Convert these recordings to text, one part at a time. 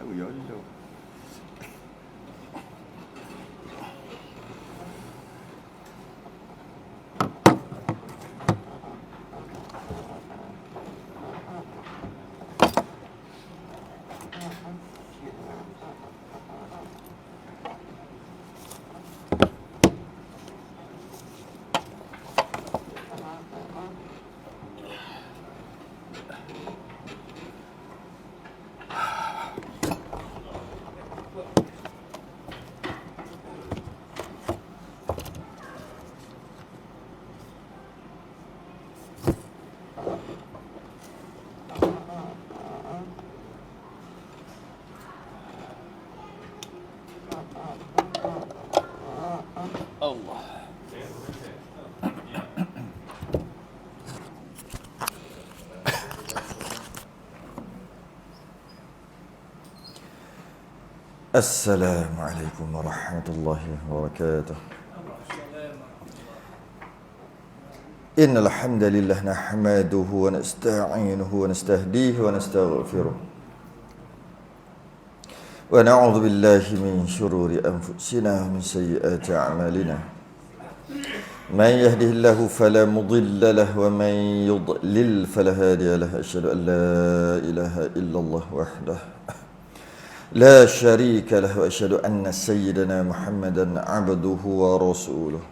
Tahu ya dulu. Allah. Assalamualaikum warahmatullahi wabarakatuh. Innal hamdalillah nahmaduhu wa nasta'inuhu wa nastahdihi wa nastaghfiruh. Wa na'udzu billahi min shururi anfusina wa min sayyiati a'malina. Man yahdihillahu fala mudilla lahu wa man yudlil fala hadiya lahu. Asyhadu an la ilaha illallah wahdahu لا شريك له وأشهد أن سيدنا محمدا عبده ورسوله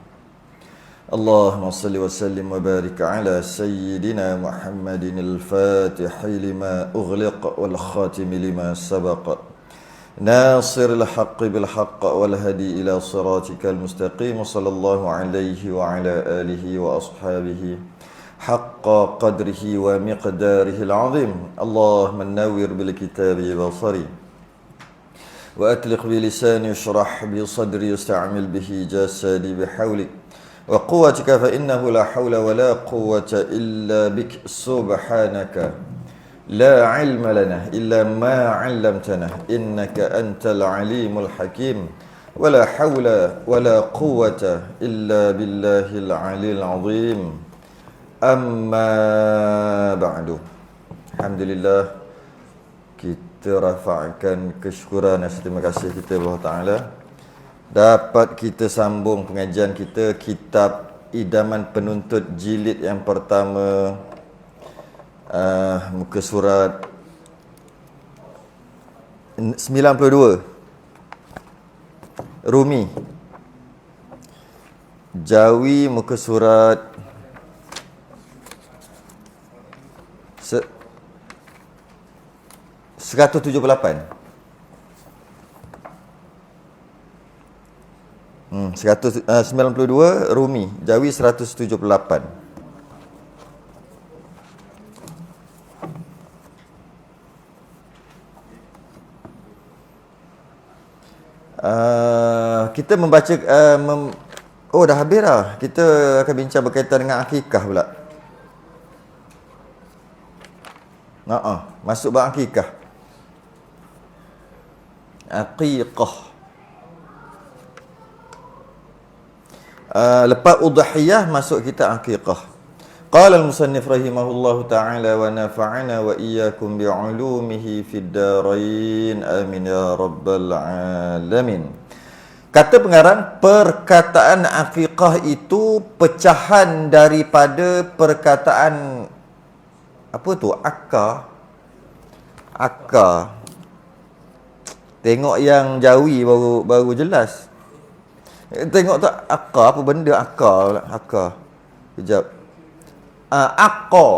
اللهم صل وسلم وبارك على سيدنا محمد الفاتح لما أغلق والخاتم لما سبق ناصر الحق بالحق والهدي إلى صراطك المستقيم صلى الله عليه وعلى آله وأصحابه حق قدره ومقداره العظيم اللهم نور بالكتاب بصري وأطلق بلساني اشرح بصدري واستعمل به جسدي بحولك وقوتك فإنه لا حول ولا قوة إلا بك سبحانك لا علم لنا إلا ما علمتنا إنك أنت العليم الحكيم ولا حول ولا قوة إلا بالله العلي العظيم أما بعد الحمد لله kita rafa'kan kesyukuran dan terima kasih kita kepada Allah Ta'ala dapat kita sambung pengajian kita kitab Idaman Penuntut jilid yang pertama muka surat 92 Rumi Jawi muka surat 178 192 Rumi Jawi 178 kita membaca oh dah habis dah. Kita akan bincang berkaitan dengan akikah pula. Masuk bab akikah. Aqiqah. Lepas udhiyah masuk kita aqiqah. Qala al-musannif rahimahullahu ta'ala wa nafa'ana wa iyyakum bi'ulumihi fid darain amin ya rabbal alamin. Kata pengarang, perkataan aqiqah itu pecahan daripada perkataan apa tu? Akar. Tengok yang Jawi baru jelas. Tengok tak akar, apa benda akar? Akar. Kejap. Aqqa.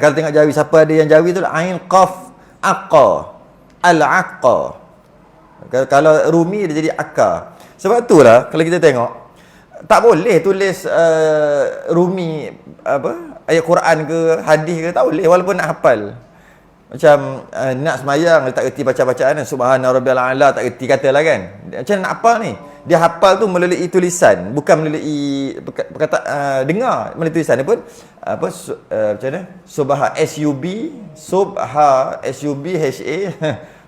Kalau tengok Jawi, siapa ada yang Jawi tu ain qaf aqqa. Al-aqqa. Kalau Rumi dia jadi akar. Sebab itulah kalau kita tengok tak boleh tulis Rumi apa ayat Quran ke hadis ke, tak boleh walaupun nak hafal. Macam nak semayang dia tak reti baca-bacaan, subhana rabbiyal a'la tak reti katalah kan. Macam mana nak hafal ni? Dia hafal tu melalui tulisan, bukan melalui dengar melalui tulisan. Dia pun apa macam mana? Subha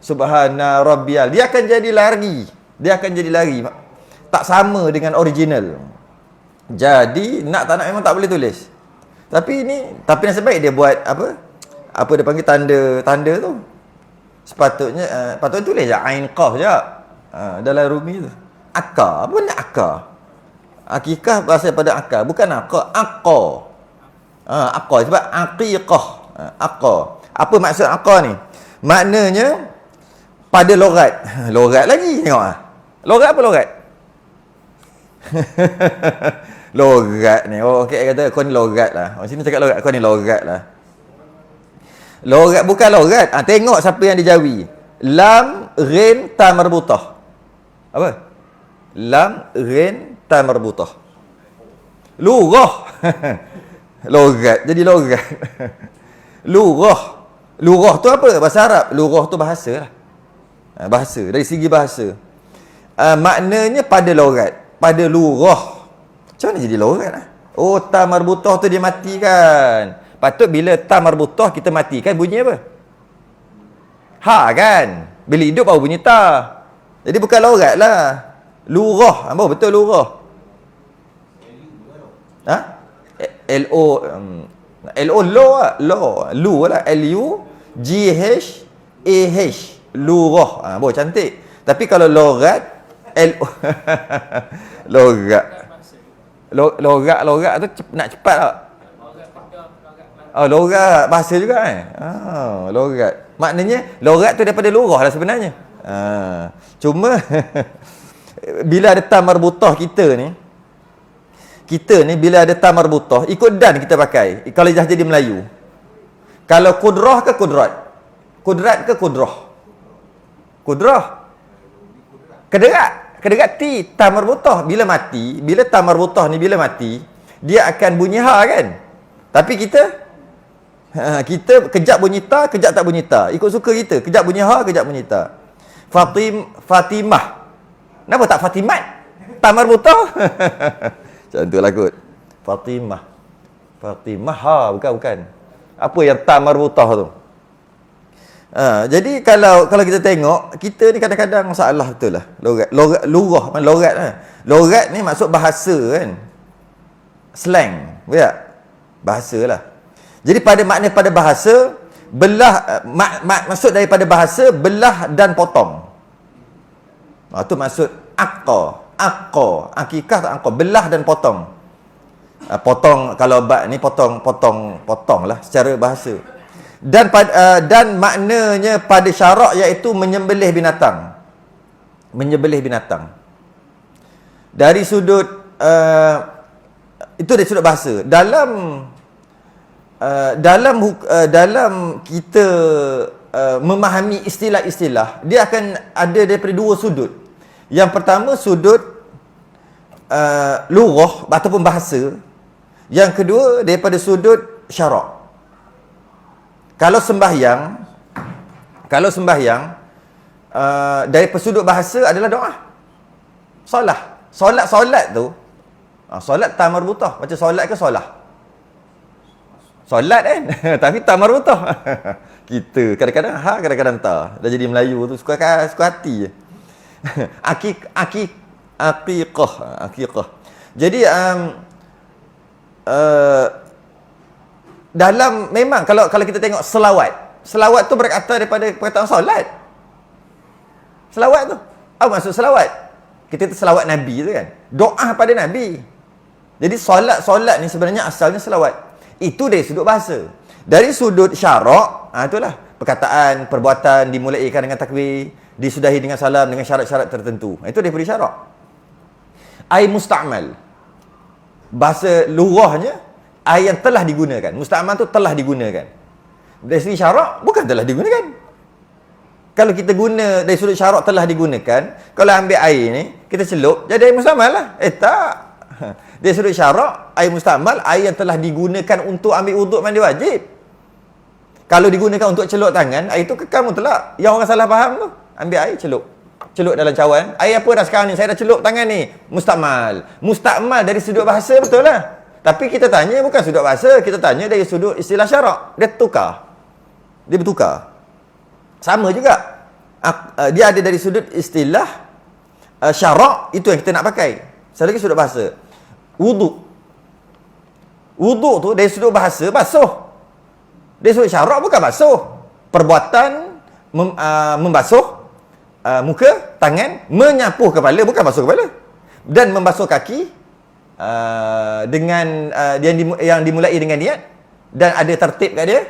subhana rabbiyal. Dia akan jadi lari. Tak sama dengan original. Jadi nak tak nak memang tak boleh tulis. Tapi nasib baik dia buat apa dia panggil tanda tu. Patutnya tulis je ain qaf je. Dalam Rumi tu. Akar. Apa nak akar? Akikah berasal pada akar, bukan akar. Akar. Akar sebab aqiqah. Akar. Apa maksud akar ni? Maknanya pada logat. Logat lagi tengok ah. Logat apa logat? Logat ni. Oh, okey kata kau ni logat lah. Orang sini cakap logat, kau ni logat lah. Logat bukan logat. Tengok siapa yang dijawi. Lam ghin ta marbutah. Apa? Lam ghin ta marbutah. Lughah. Logat. Jadi logat. Lughah. Lughah tu apa? Bahasa Arab. Lughah tu bahasa lah. Bahasa. Dari segi bahasa. Maknanya pada logat. Pada lughah. Macam mana jadi logat lah? Oh, ta marbutah tu dia matikan. Patut bila ta marbutah kita matikan bunyi apa? Ha kan? Bila hidup baru bunyi ta. Jadi bukan logat lah. Lughah. Apa betul lughah? Ha? L-O L-O law lah. Law. Lu lah. L-U-G-H-A-H. Lughah. Boleh cantik. Tapi kalau logat L-O logat. Logat tu nak cepat tak? Logat bahasa juga logat. Maknanya logat tu daripada lughah lah sebenarnya. Cuma bila ada ta marbutah kita ni bila ada ta marbutah ikut dan kita pakai. Kalau dah jadi Melayu. Kalau kudrah ke kudrat? Kudrat ke kudrah? Kudrah. Kederat ti ta marbutah bila mati, bila ta marbutah ni bila mati, dia akan bunyi ha kan? Tapi kita kejap bunyi ta, kejap tak bunyi ta. Ikut suka kita. Kejap bunyi ha, kejap bunyi ta. Fatimah. Kenapa tak Fatimat? Ta marbutah. Macam tu lah kot. Fatimah. Ha, bukan. Apa yang ta marbutah tu? Jadi kalau kita tengok, kita ni kadang-kadang salah betul lah. Logat lah. Logat ni maksud bahasa kan. Slang. Ya? Bahasa lah. Jadi pada bahasa, belah, maksud daripada bahasa, belah dan potong. Itu maksud akar, akikah tak akar, belah dan potong. Potong, kalau bab ni potong lah secara bahasa. Dan maknanya pada syarak iaitu menyembelih binatang. Dari sudut itu dari sudut bahasa. Dalam kita memahami istilah-istilah, dia akan ada daripada dua sudut. Yang pertama sudut lughah ataupun bahasa. Yang kedua daripada sudut syarak. Kalau sembahyang daripada sudut bahasa adalah doa. Solat tu solat ta marbutah. Macam solat ke solah? Solat kan? Tapi ta marbutah. Kita kadang-kadang ha, kadang-kadang ta. Dah jadi Melayu tu suka hati je. Aqiqah. Jadi dalam memang kalau kita tengok selawat tu berkata daripada perkataan solat. Selawat tu apa maksud selawat? Kita selawat Nabi tu kan, doa pada Nabi. Jadi solat ni sebenarnya asalnya selawat. Itu dari sudut bahasa. Dari sudut syarak, itulah perkataan, perbuatan dimulaikan dengan takbir, disudahi dengan salam dengan syarat-syarat tertentu. Itu daripada syarak. Ai musta'mal. Bahasa lughahnya ai yang telah digunakan. Musta'mal tu telah digunakan. Dari segi syarak bukan telah digunakan. Kalau kita guna dari sudut syarak telah digunakan, kalau ambil air ni kita celup jadi air musta'mal lah. Tak. Dari sudut syarak, air musta'mal air yang telah digunakan untuk ambil wuduk mandi wajib. Kalau digunakan untuk celup tangan, air tu kekal mutlak. Yang orang salah faham tu, ambil air celup dalam cawan. Air apa dah sekarang ni? Saya dah celup tangan ni. Musta'mal dari sudut bahasa betul lah. Tapi kita tanya bukan sudut bahasa, kita tanya dari sudut istilah syarak. Dia bertukar. Sama juga. Dia ada dari sudut istilah syarak, itu yang kita nak pakai. Satu lagi sudut bahasa. Wuduk tu dari sudut bahasa basuh. Dari sudut syarak bukan basuh. Perbuatan membasuh muka, tangan, menyapu kepala, bukan basuh kepala, dan membasuh kaki dengan yang dimulai dengan niat dan ada tertib kat dia.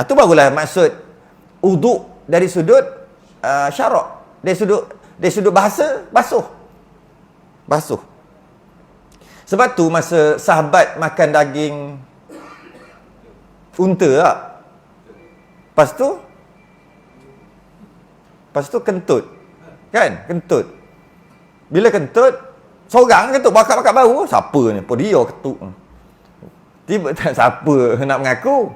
Tu barulah maksud uduk dari sudut syarak, dari sudut bahasa, basuh. Sebab tu masa sahabat makan daging unta tak? Lepas tu kentut. Kan? Kentut. Bila kentut, seorang kentut bakar-bakar baru. Siapa ni? Apa dia ketut? Tiba tak siapa nak mengaku.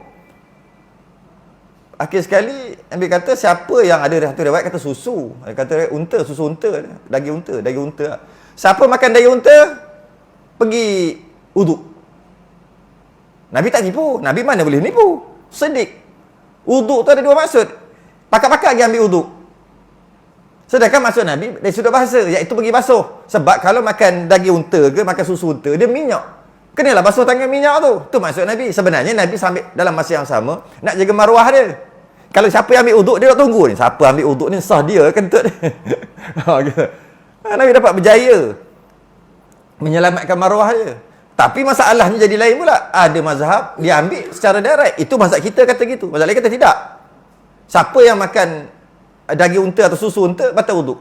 Akhir sekali, Nabi kata siapa yang ada satu riwayat kata susu. Dia kata unta, susu unta. Daging unta. Siapa makan daging unta, pergi uduk. Nabi tak tipu. Nabi mana boleh nipu? Sedik. Uduk tu ada dua maksud. Pakar-pakar pergi ambil uduk. Sedangkan maksud Nabi dari sudut bahasa, iaitu pergi basuh. Sebab kalau makan daging unta ke, makan susu unta, dia minyak. Kenalah basuh tangan minyak tu. Tu maksud Nabi. Sebenarnya Nabi sambil dalam masa yang sama nak jaga maruah dia. Kalau siapa yang ambil uduk, dia nak tunggu ni. Siapa ambil uduk ni, sah dia kentut dia. Nabi dapat berjaya menyelamatkan maruah dia. Tapi masalahnya jadi lain pula. Ada mazhab dia ambil secara direct. Itu mazhab kita kata gitu. Mazhab lain kata tidak. Siapa yang makan daging unta atau susu unta, batal wuduk.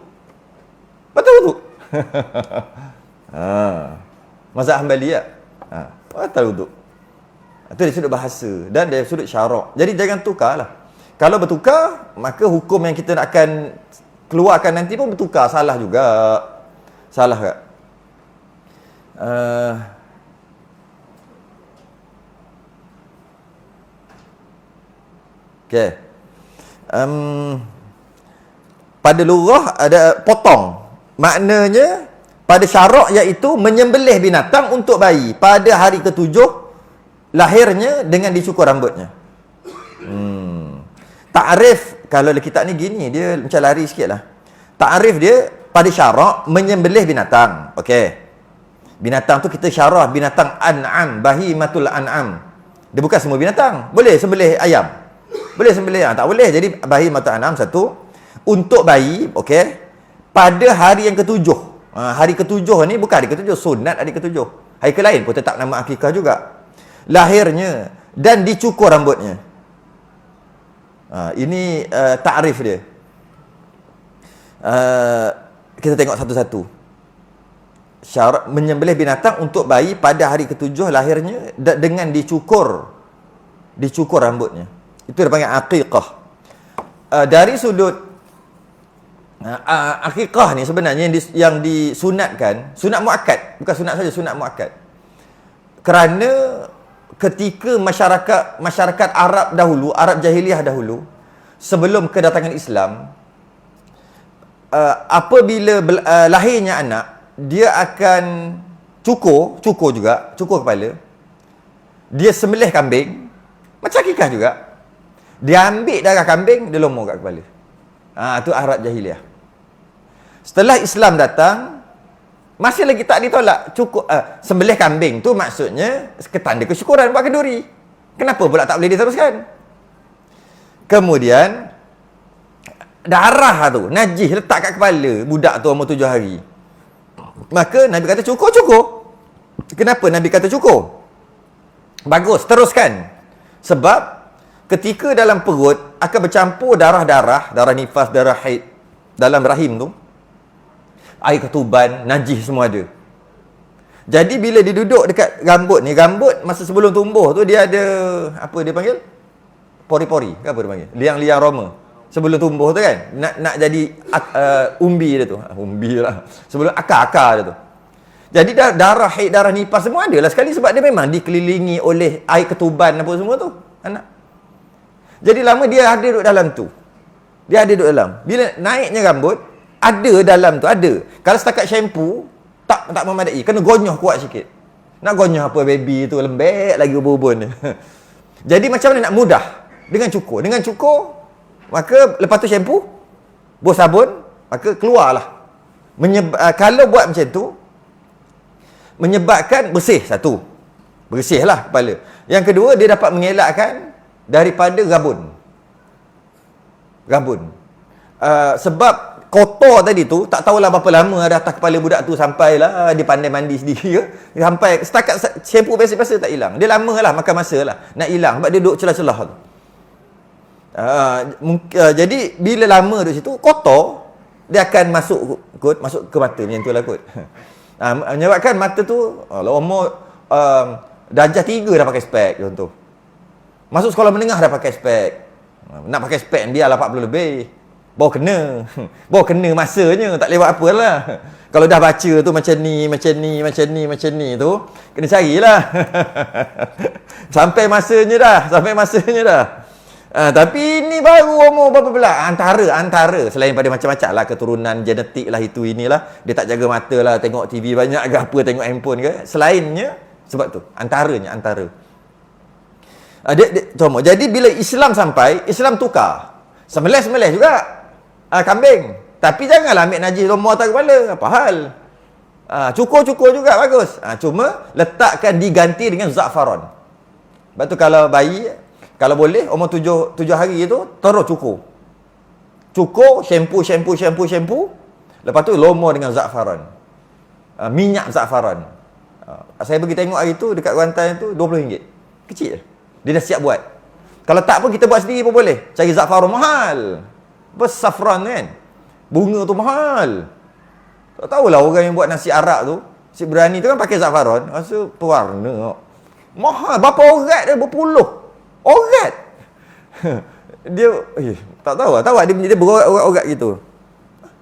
Mazhab Hanbaliyah. Batal wuduk. Itu dari sudut bahasa dan dari sudut syarak. Jadi jangan tukarlah. Kalau bertukar, maka hukum yang kita akan keluarkan nanti pun bertukar. Salah juga. Salah tak? Okay. Pada lurah ada potong. Maknanya pada syarak iaitu menyembelih binatang untuk bayi pada hari ketujuh lahirnya dengan dicukur rambutnya. Ta'rif kalau kitab ni gini, dia macam lari sikit lah. Ta'rif dia pada syarak menyembelih binatang. Okey. Binatang tu kita syarah binatang an'am, bahimatul an'am. Dia bukan semua binatang. Boleh sembelih ayam. Boleh sembelih, tak boleh. Jadi bahimatul an'am satu. Untuk bayi, okey, pada hari yang ketujuh. Hari ketujuh ni bukan hari ketujuh, sunat hari ketujuh. Hari ke lain pun tetap nama akikah juga. Lahirnya dan dicukur rambutnya. Ini ta'rif dia. Kita tengok satu-satu. Syarat menyembelih binatang untuk bayi pada hari ketujuh lahirnya dengan dicukur rambutnya. Itu dia panggil aqiqah. Dari sudut akikah ni sebenarnya yang disunatkan, sunat muakkad, bukan sunat saja, sunat muakkad. Kerana ketika masyarakat Arab dahulu, Arab jahiliah dahulu, sebelum kedatangan Islam, apabila lahirnya anak, dia akan cukur kepala. Dia sembelih kambing, macam akikah juga. Dia ambil darah kambing, dia lomor kat kepala. Itu Arab jahiliah. Setelah Islam datang, masih lagi tak ditolak. Sembelih kambing tu maksudnya ketanda kesyukuran buat kenduri. Kenapa pula tak boleh diteruskan? Kemudian darah tu najis letak kat kepala budak tu umur 7 hari. Maka Nabi kata cukur. Kenapa Nabi kata cukur? Bagus, teruskan. Sebab ketika dalam perut akan bercampur darah nifas, darah haid dalam rahim tu, air ketuban, najis semua ada. Jadi bila dia duduk dekat rambut masa sebelum tumbuh tu dia ada apa dia panggil? Pori-pori, apa dia panggil? Liang-liang roma. Sebelum tumbuh tu kan, nak jadi umbi dia tu. Umbi lah. Sebelum akar-akar dia tu. Jadi darah haid, darah nifas semua ada lah sekali sebab dia memang dikelilingi oleh air ketuban apa semua tu. Anak. Jadi lama dia ada duduk dalam tu. Dia ada duduk dalam. Bila naiknya rambut, ada dalam tu, ada. Kalau setakat shampoo, tak memadai. Kena gonyoh kuat sikit. Nak gonyoh apa baby tu, lembek lagi ubun-ubun. Jadi macam mana nak mudah? Dengan cukur, maka lepas tu shampoo, bos sabun, maka keluarlah. Kalau buat macam tu, menyebabkan bersih satu. Bersihlah kepala. Yang kedua, dia dapat mengelakkan daripada rabun. Rabun. Sebab kotor tadi tu, tak tahulah berapa lama ada atas kepala budak tu sampailah dia pandai mandi sendiri ke. Sampai setakat shampoo biasa-biasa tak hilang. Dia lama lah, makan masa lah nak hilang sebab dia duduk celah-celah tu. Jadi bila lama duduk situ, kotor, dia akan masuk ke mata macam tu lah kot. Menyebabkan mata tu umur darjah 3 dah pakai spek contoh. Masuk sekolah menengah dah pakai spek. Nak pakai spek biarlah 40 lebih. Baru kena masanya, tak lewat apalah. Kalau dah baca tu macam ni tu, kena carilah. Sampai masanya dah. Tapi ini baru umur berapa pula? Antara selain pada macam-macam lah, keturunan genetik lah, itu inilah, dia tak jaga mata lah, tengok TV banyak ke apa, tengok handphone ke, selainnya sebab tu antara jadi bila Islam sampai, Islam tukar semelih juga kambing, tapi janganlah ambil najis lomor atas kepala, apa hal. Cukur juga bagus, cuma letakkan diganti dengan za'faron. Sebab tu kalau bayi, kalau boleh umur 7 hari tu terus cukur, shampoo, lepas tu lomor dengan za'faron, minyak za'faron. Saya pergi tengok hari tu dekat Kuantan tu RM20, kecil je, dia dah siap buat. Kalau tak pun kita buat sendiri pun boleh. Cari za'faron mahal, safran kan, bunga tu mahal. Tak tahulah orang yang buat nasi Arab tu, si berani tu kan pakai za'faron, rasa pewarna mahal, berapa orat dia, berpuluh orat. Dia tak tahu dia berorat-orat gitu.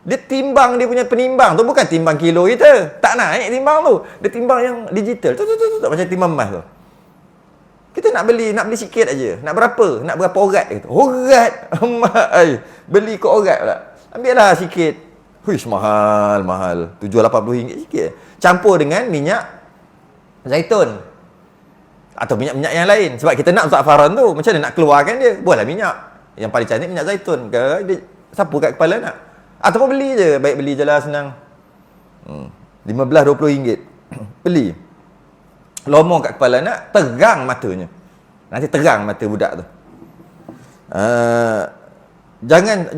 Dia timbang, dia punya penimbang tu bukan timbang kilo kita, tak naik timbang tu, dia timbang yang digital tu macam timbang emas tu. Kita nak beli sikit aja, nak berapa orat gitu. Orat beli ke orat pula, ambillah sikit. Huish, mahal RM70-80 sikit, campur dengan minyak zaitun atau minyak-minyak yang lain. Sebab kita nak za'faran tu, macam mana nak keluarkan dia, buatlah minyak yang paling cantik, minyak zaitun ke, dia sapu kat kepala nak, ataupun beli je, baik beli je lah, senang. RM15-20 beli, lomor kat kepala nak, terang matanya, nanti terang mata budak tu. Jangan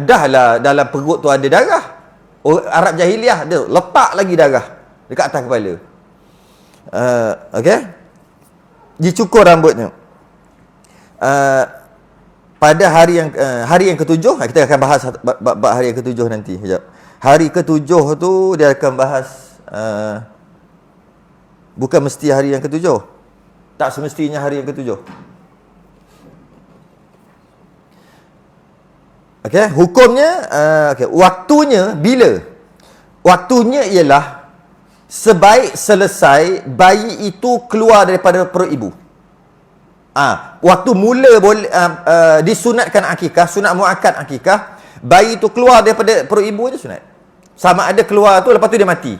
dah lah dalam perut tu ada darah. Arab jahiliah dia letak lagi darah dekat atas kepala. Okey, dicukur rambutnya. Pada hari yang ketujuh, kita akan bahas hari yang ketujuh nanti. Sekejap. Hari ketujuh tu dia akan bahas, bukan mesti hari yang ketujuh, tak semestinya hari yang ketujuh. Okey, hukumnya, waktunya bila? Waktunya ialah sebaik selesai bayi itu keluar daripada perut ibu. Waktu mula boleh disunatkan akikah, sunat muakkad akikah, bayi itu keluar daripada perut ibu je sunat. Sama ada keluar tu lepas tu dia mati.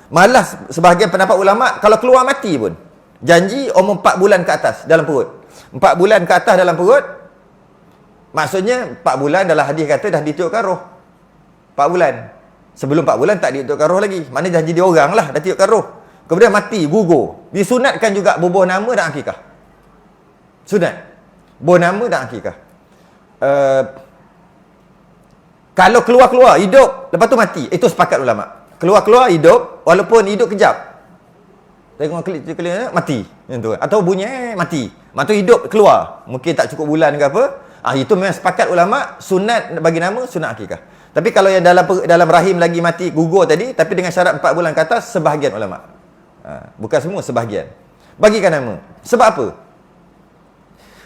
Malah sebahagian pendapat ulama kalau keluar mati pun, janji umur 4 bulan ke atas dalam perut. 4 bulan ke atas dalam perut, maksudnya 4 bulan dalam hadis kata dah ditiupkan roh. 4 bulan. Sebelum 4 bulan tak ditiupkan roh lagi. Maknanya dah jadi orang lah, dah tiupkan roh. Kemudian mati, gugur. Disunatkan juga bubuh nama dan akikah. Sunat. Bubuh nama dan akikah. Kalau keluar-keluar, hidup, lepas tu mati. Itu sepakat ulama. Keluar-keluar, hidup, walaupun hidup kejap. Tengok kelip mati. Atau bunyi, mati. Maksud hidup, keluar. Mungkin tak cukup bulan ke apa. Itu memang sepakat ulama, sunat bagi nama, sunat akikah. Tapi kalau yang dalam rahim lagi mati, gugur tadi, tapi dengan syarat 4 bulan ke atas, sebahagian ulama. Bukan semua, sebahagian. Bagikan nama. Sebab apa?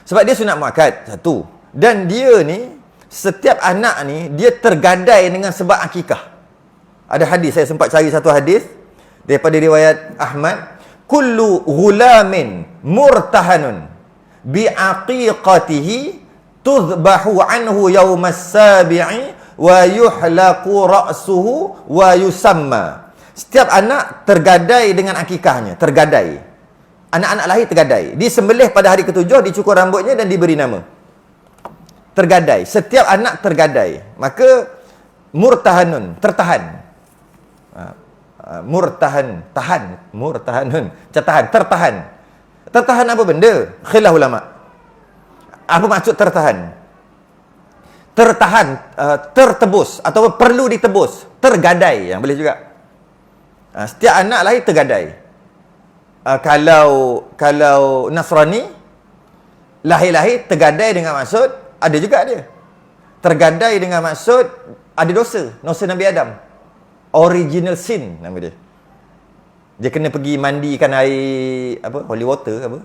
Sebab dia sunat muakkad, satu. Dan dia ni, setiap anak ni, dia tergadai dengan sebab akikah. Ada hadis, saya sempat cari satu hadis daripada riwayat Ahmad. Kullu ghulamin murtahanun bi'aqiqatihi tuzbahu anhu yawmas sabi'i wa yuhlaqu ra'suhu wa yusamma. Setiap anak tergadai dengan akikahnya, tergadai. Anak-anak lahir tergadai. Disembelih pada hari ketujuh, dicukur rambutnya dan diberi nama. Tergadai. Setiap anak tergadai. Maka murtahanun, tertahan. Murtahanun, tertahan. Tertahan apa benda? Khilaf ulama. Apa maksud tertahan? tertahan, tertebus atau perlu ditebus, tergadai, yang boleh juga. Setiap anak lahir tergadai. Kalau Nasrani lahir-lahir tergadai dengan maksud ada juga dia. Tergadai dengan maksud ada dosa Nabi Adam. Original sin nama dia. Dia kena pergi mandikan air holy water apa?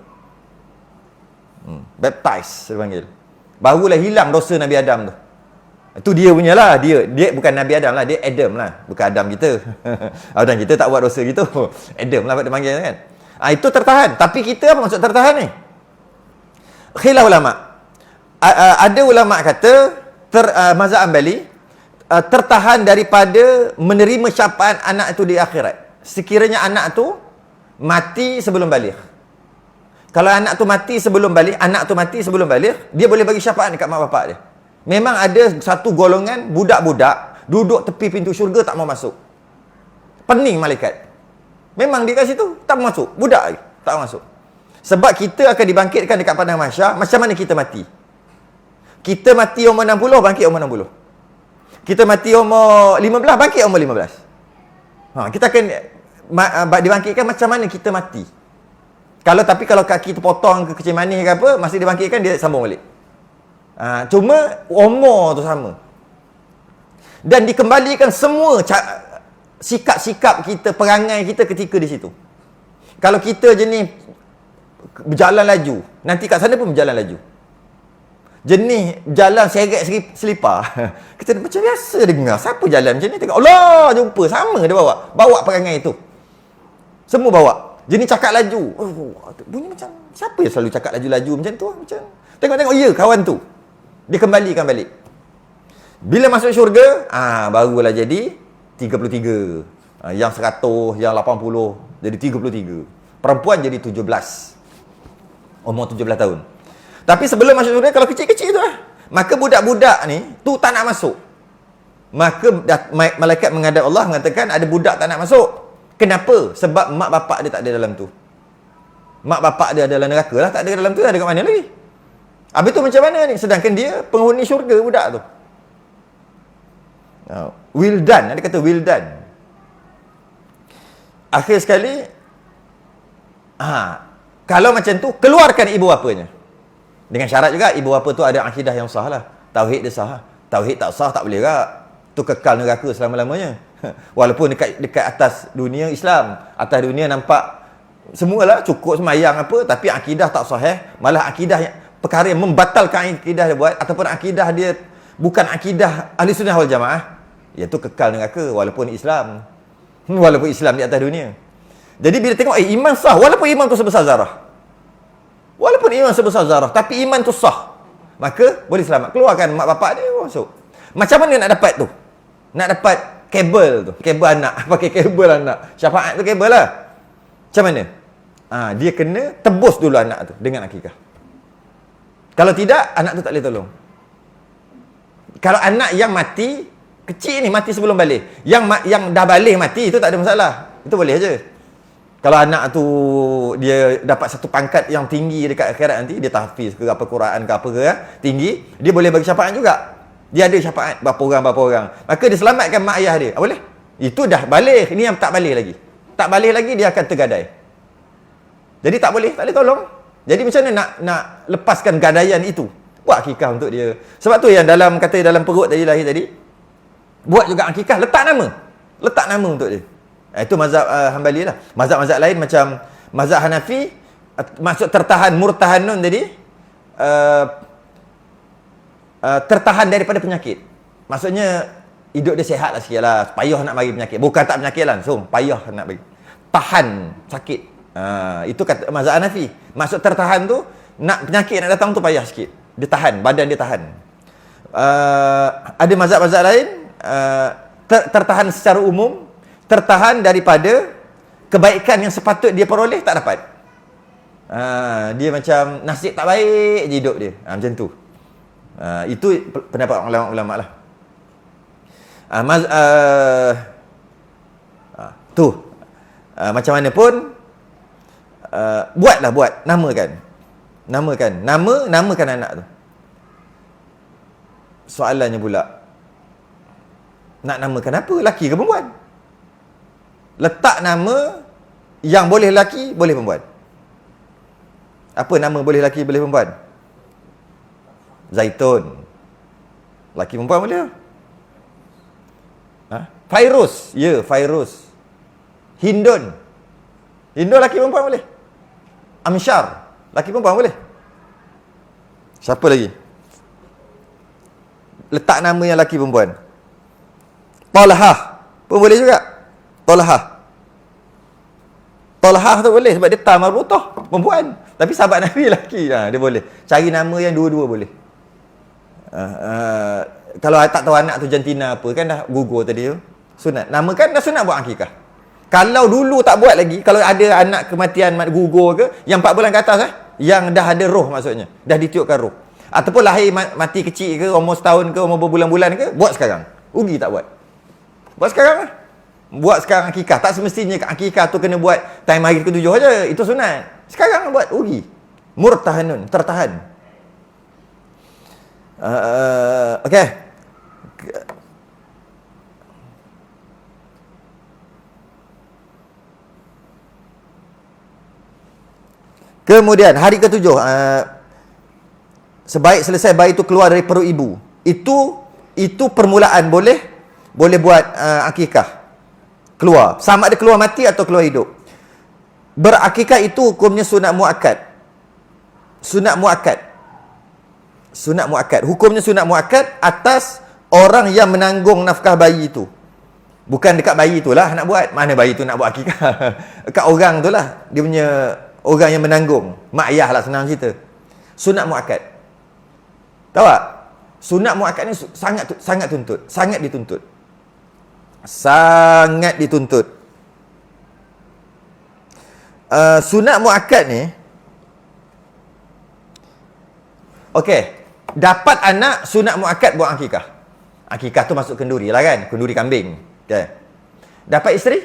Baptize dia panggil. Barulah hilang dosa Nabi Adam tu. Itu dia punya lah. Dia bukan Nabi Adam lah. Dia Adam lah. Bukan Adam kita. Adam kita tak buat dosa gitu. Adam lah dia panggil kan. Itu tertahan. Tapi kita apa maksud tertahan ni? Khilaf ulama. Ada ulama kata mazhab Hanbali tertahan daripada menerima syafaat anak itu di akhirat. Sekiranya anak tu mati sebelum baligh. Kalau anak tu mati sebelum baligh, dia boleh bagi syafaat dekat mak bapak dia. Memang ada satu golongan budak-budak duduk tepi pintu syurga tak mau masuk. Pening malaikat. Memang dia kat situ tak mau masuk. Budak tak mau masuk. Sebab kita akan dibangkitkan dekat padang mahsyar macam mana kita mati. Kita mati umur 60, bangkit umur 60. Kita mati umur 15, bangkit umur 15. Kita akan dibangkitkan macam mana kita mati. Kalau kaki terpotong ke kecil manis ke apa, masih dibangkitkan dia sambung balik. Cuma umur tu sama. Dan dikembalikan semua sikap-sikap kita, perangai kita ketika di situ. Kalau kita jenis berjalan laju, nanti kat sana pun berjalan laju. Jenis jalan seret selipar. Kita macam biasa dengar. Siapa jalan macam ni? Tengok, Allah, jumpa. Sama dia bawa perangai itu. Semua bawa. Jenis cakap laju. Bunyi macam, siapa yang selalu cakap laju-laju macam tu? Macam tengok-tengok, ya kawan tu. Dia kembalikan balik. Bila masuk syurga, barulah jadi 33. Yang 100, yang 80, jadi 33. Perempuan jadi 17. Umur 17 tahun. Tapi sebelum masuk syurga, kalau kecil-kecil tu lah. Maka budak-budak ni, tu tak nak masuk. Maka malaikat menghadap Allah mengatakan, ada budak tak nak masuk. Kenapa? Sebab mak bapak dia tak ada dalam tu. Mak bapak dia adalah neraka lah, tak ada dalam tu, ada kat mana lagi? Habis tu macam mana ni? Sedangkan dia penghuni syurga budak tu. Wildan, ada kata wildan. Akhir sekali, kalau macam tu, keluarkan ibu bapanya. Dengan syarat juga, ibu bapa tu ada akidah yang sah lah. Tauhid dia sah. Tauhid tak sah, tak boleh tak. Tu kekal neraka selama-lamanya. Walaupun dekat atas dunia Islam, atas dunia nampak semualah cukup semayang apa, tapi akidah tak sahih. Malah akidah yang perkara yang membatalkan akidah dia buat, ataupun akidah dia bukan akidah ahli sunnah wal jamaah, iaitu kekal neraka walaupun Islam. Walaupun Islam di atas dunia. Jadi bila tengok iman sah, walaupun iman tu sebesar zarah. Walaupun iman sebesar zarah, tapi iman tu sah, maka boleh selamat. Keluarkan mak bapak dia masuk. Macam mana nak dapat tu? Nak dapat kabel tu, kabel anak. Pakai kabel anak. Syafaat tu kabel lah. Macam mana? Dia kena tebus dulu anak tu dengan akikah. Kalau tidak, anak tu tak boleh tolong. Kalau anak yang mati kecil ni, mati sebelum balik, yang dah balik mati, itu tak ada masalah. Itu boleh aja. Kalau anak tu dia dapat satu pangkat yang tinggi dekat akhirat nanti, dia tahfiz ke apa, Quran ke apa ke tinggi, dia boleh bagi syafaat juga. Dia ada syafaat berapa orang. Maka dia selamatkan mak ayah dia. Boleh? Itu dah balik. Ini yang tak balik lagi. Tak balik lagi, dia akan tergadai. Jadi tak boleh tolong. Jadi macam mana nak lepaskan gadaian itu? Buat akikah untuk dia. Sebab tu yang dalam perut tadi lahir tadi, buat juga akikah, letak nama untuk dia. Itu mazhab Hanbali lah. Mazhab-mazhab lain macam mazhab Hanafi, maksud tertahan murtahanun tadi, tertahan daripada penyakit. Maksudnya hidup dia sihat lah sikit lah, payah nak bagi penyakit. Bukan tak penyakit langsung, payah nak bagi. Tahan sakit. Itu kata mazhab Hanafi. Maksud tertahan tu, nak penyakit nak datang tu payah sikit. Dia tahan, badan dia tahan. Ada mazhab-mazhab lain, tertahan secara umum, tertahan daripada kebaikan yang sepatut dia peroleh tak dapat. Dia macam nasib tak baik je hidup dia. Macam tu. Itu pendapat ulama-ulama lah. Macam mana pun, namakan anak tu. Soalannya pula, nak namakan apa? Lelaki ke perempuan? Letak nama yang boleh lelaki, boleh perempuan. Apa nama boleh lelaki, boleh perempuan? Zaitun. Lelaki perempuan boleh? Fairuz. Ya, Fairuz. Hindun. Hindun lelaki perempuan boleh? Amsyar. Lelaki perempuan boleh? Siapa lagi? Letak nama yang lelaki perempuan. Talhah pun boleh juga. Talhah tu boleh sebab dia ta marbutah, perempuan. Tapi sahabat Nabi lelaki, dia boleh. Cari nama yang dua-dua boleh. Kalau tak tahu anak tu jantina apa, kan dah gugur tadi tu. Sunat. Nama kan dah sunat buat akikah. Kalau dulu tak buat lagi, kalau ada anak kematian gugur ke, yang 4 bulan ke atas yang dah ada roh maksudnya. Dah ditiupkan roh. Ataupun lahir mati kecil ke, umur setahun ke, umur berbulan-bulan ke, buat sekarang. Rugi tak buat? Buat sekarang lah. Buat sekarang akikah. Tak semestinya akikah tu kena buat time hari ke-7 aja. Itu sunat. Sekarang buat, rugi. Murtahanun, tertahan. Okey. Kemudian hari ke-7, sebaik selesai bayi itu keluar dari perut ibu. Itu permulaan boleh buat akikah. Keluar. Sama ada keluar mati atau keluar hidup. Berakikah itu hukumnya sunat muakkad. Sunat muakkad. Hukumnya sunat muakkad atas orang yang menanggung nafkah bayi itu. Bukan dekat bayi itulah nak buat. Mana bayi tu nak buat akikah? Dekat orang tu lah. Dia punya orang yang menanggung. Mak ayah lah, senang cerita. Sunat muakkad. Tahu tak? Sunat muakkad ni sangat tuntut. Sangat dituntut. Sunat muakkad ni, okey, dapat anak sunat muakkad buat akikah. Akikah tu masuk kenduri lah kan, kenduri kambing. Okay. Dapat isteri,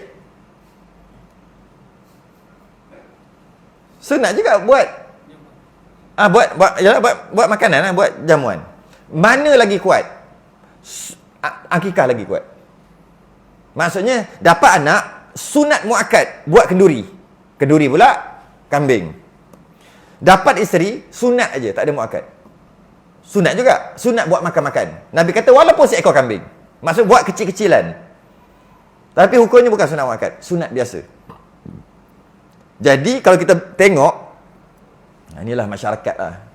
sunat juga buat buat makanan lah, buat jamuan. Mana lagi kuat? Akikah lagi kuat. Maksudnya dapat anak sunat muakkad buat kenduri. Kenduri pula kambing. Dapat isteri sunat aja, tak ada muakkad. Sunat juga, sunat buat makan-makan. Nabi kata walaupun seekor kambing. Maksud buat kecil-kecilan. Tapi hukumnya bukan sunat muakkad, sunat biasa. Jadi kalau kita tengok, inilah masyarakat lah.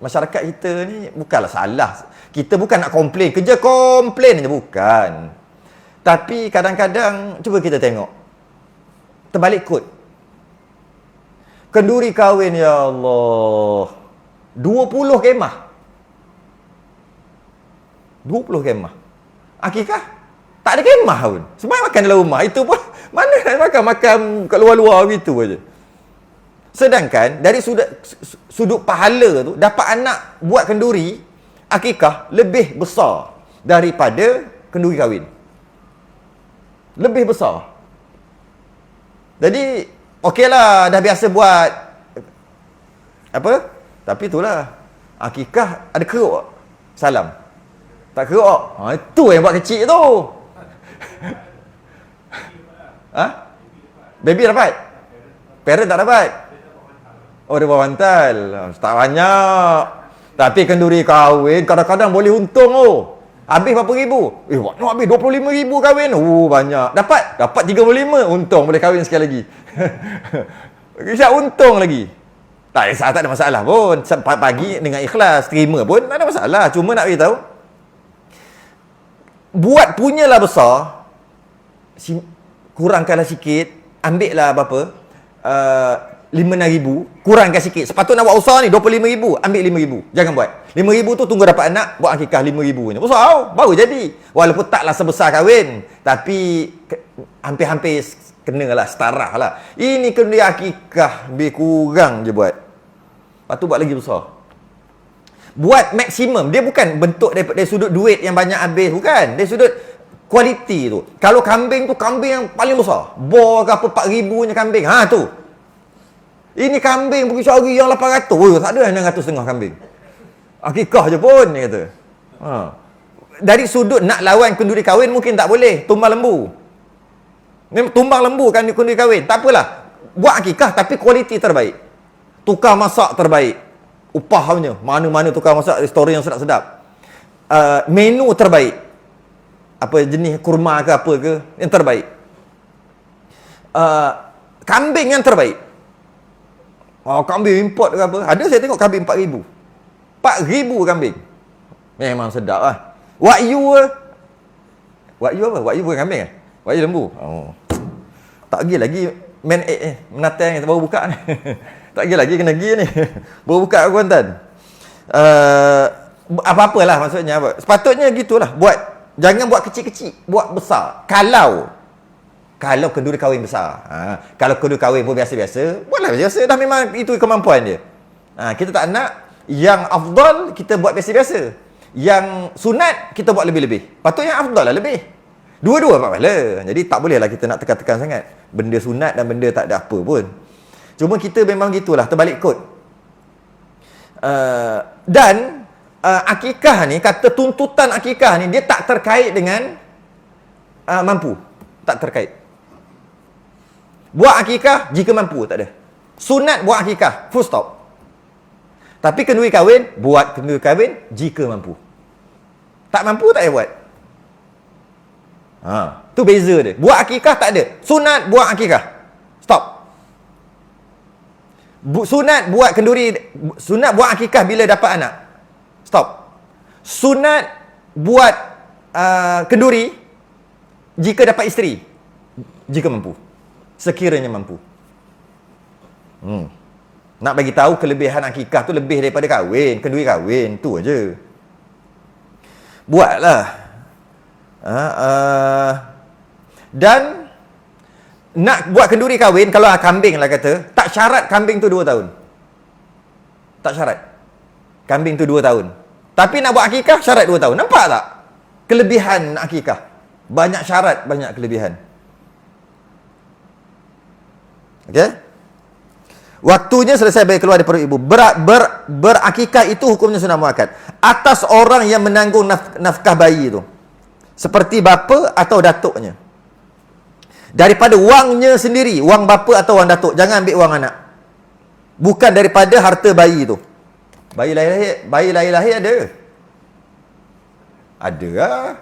Masyarakat kita ni bukanlah salah. Kita bukan nak komplain, kerja komplain je, bukan. Tapi kadang-kadang, cuba kita tengok. Terbalik kod. Kenduri kahwin, ya Allah. 20 kemah. 20 kemah. Akikah? Tak ada kemah pun. Semua makan dalam rumah. Itu pun, mana nak makan kat luar-luar gitu aja. Sedangkan, dari sudut pahala tu, dapat anak buat kenduri, akikah lebih besar daripada kenduri kahwin. Lebih besar. Jadi, okeylah, dah biasa buat apa? Tapi itulah, akikah ada keruk. Salam. Tak keruk. Itu yang buat kecil tu. Baby dapat? Parent tak dapat? Oh, dia bawa bantal. Tak banyak. Tapi kenduri kahwin, kadang-kadang boleh untung Habis berapa ribu? Nak habis 25,000 kahwin. Banyak. Dapat 35. Untung boleh kahwin sekali lagi. Kisah untung lagi. Tak ada masalah pun. Pagi dengan ikhlas, terima pun tak ada masalah. Cuma nak beritahu, buat punyalah besar, kurangkanlah sikit, ambil lah berapa, 5,000, kurangkan sikit. Sepatutnya nak buat usaha ni 25,000, ambil 5,000. Jangan buat. 5,000 tu tunggu dapat anak, buat akikah 5,000 ni. Besar, baru jadi. Walaupun taklah sebesar kahwin, tapi hampir-hampir kenalah, setara lah. Ini kena akikah, lebih kurang je buat. Lepas tu buat lagi besar. Buat maksimum. Dia bukan bentuk dari sudut duit yang banyak habis. Bukan. Dari sudut kualiti tu. Kalau kambing tu, kambing yang paling besar. Bor ke apa, 4,000-nya kambing. Tu. Ini kambing pergi cari yang 800. Tak ada yang 600 setengah kambing. Akikah je pun, dia kata. dari sudut nak lawan kenduri kahwin mungkin tak boleh, tumbang lembu. Tumbang lembu kan kenduri kahwin, tak apalah. Buat akikah tapi kualiti terbaik. Tukar masak terbaik. Upahnya, mana-mana tukar masak restoran yang sedap-sedap. Menu terbaik. Apa jenis kurma ke apa ke, yang terbaik. Kambing yang terbaik. Kambing import ke apa. Ada saya tengok kambing 4,000. 4,000 kambing. Memang sedap lah. Wagyu apa? Wagyu bukan kambing kan? Wagyu lembu. Tak pergi lagi menatang baru buka ni. Tak pergi lagi kena pergi ni. Baru buka Kuantan. Apa-apalah maksudnya apa. Sepatutnya gitulah. Jangan buat kecil-kecil, buat besar. Kalau kenduri kahwin besar. Kalau kenduri kahwin pun biasa-biasa, buatlah biasa, dah memang itu kemampuan dia. Kita tak nak yang afdal kita buat biasa-biasa. Yang sunat kita buat lebih-lebih. Patutnya afdal lah lebih. Dua-dua apa pahala. Jadi tak bolehlah kita nak tekan-tekan sangat. Benda sunat dan benda tak ada apa pun. Cuma kita memang gitulah, terbalik kod. Dan akikah ni, kata tuntutan akikah ni, dia tak terkait dengan mampu. Tak terkait. Buat akikah jika mampu, tak ada. Sunat buat akikah, full stop. Tapi kenduri kahwin, buat kenduri kahwin jika mampu. Tak mampu, tak payah buat. Tu beza dia. Buat akikah tak ada. Sunat buat akikah. Stop. Sunat buat kenduri, sunat buat akikah bila dapat anak. Stop. Sunat buat kenduri jika dapat isteri. Jika mampu. Sekiranya mampu. Nak bagi tahu kelebihan akikah tu lebih daripada kahwin, kenduri kahwin, tu aja. Buatlah. Dan nak buat kenduri kahwin, kalau kambing lah kata, tak syarat kambing tu 2 tahun. Tak syarat. Kambing tu 2 tahun. Tapi nak buat akikah, syarat 2 tahun. Nampak tak? Kelebihan akikah. Banyak syarat, banyak kelebihan. Okey? Waktunya selesai bayi keluar dari perut ibu. Berakikah itu hukumnya sunat muakkad. Atas orang yang menanggung nafkah bayi itu. Seperti bapa atau datuknya. Daripada wangnya sendiri, wang bapa atau wang datuk. Jangan ambil wang anak. Bukan daripada harta bayi itu. Bayi lahir ada. Ada lah.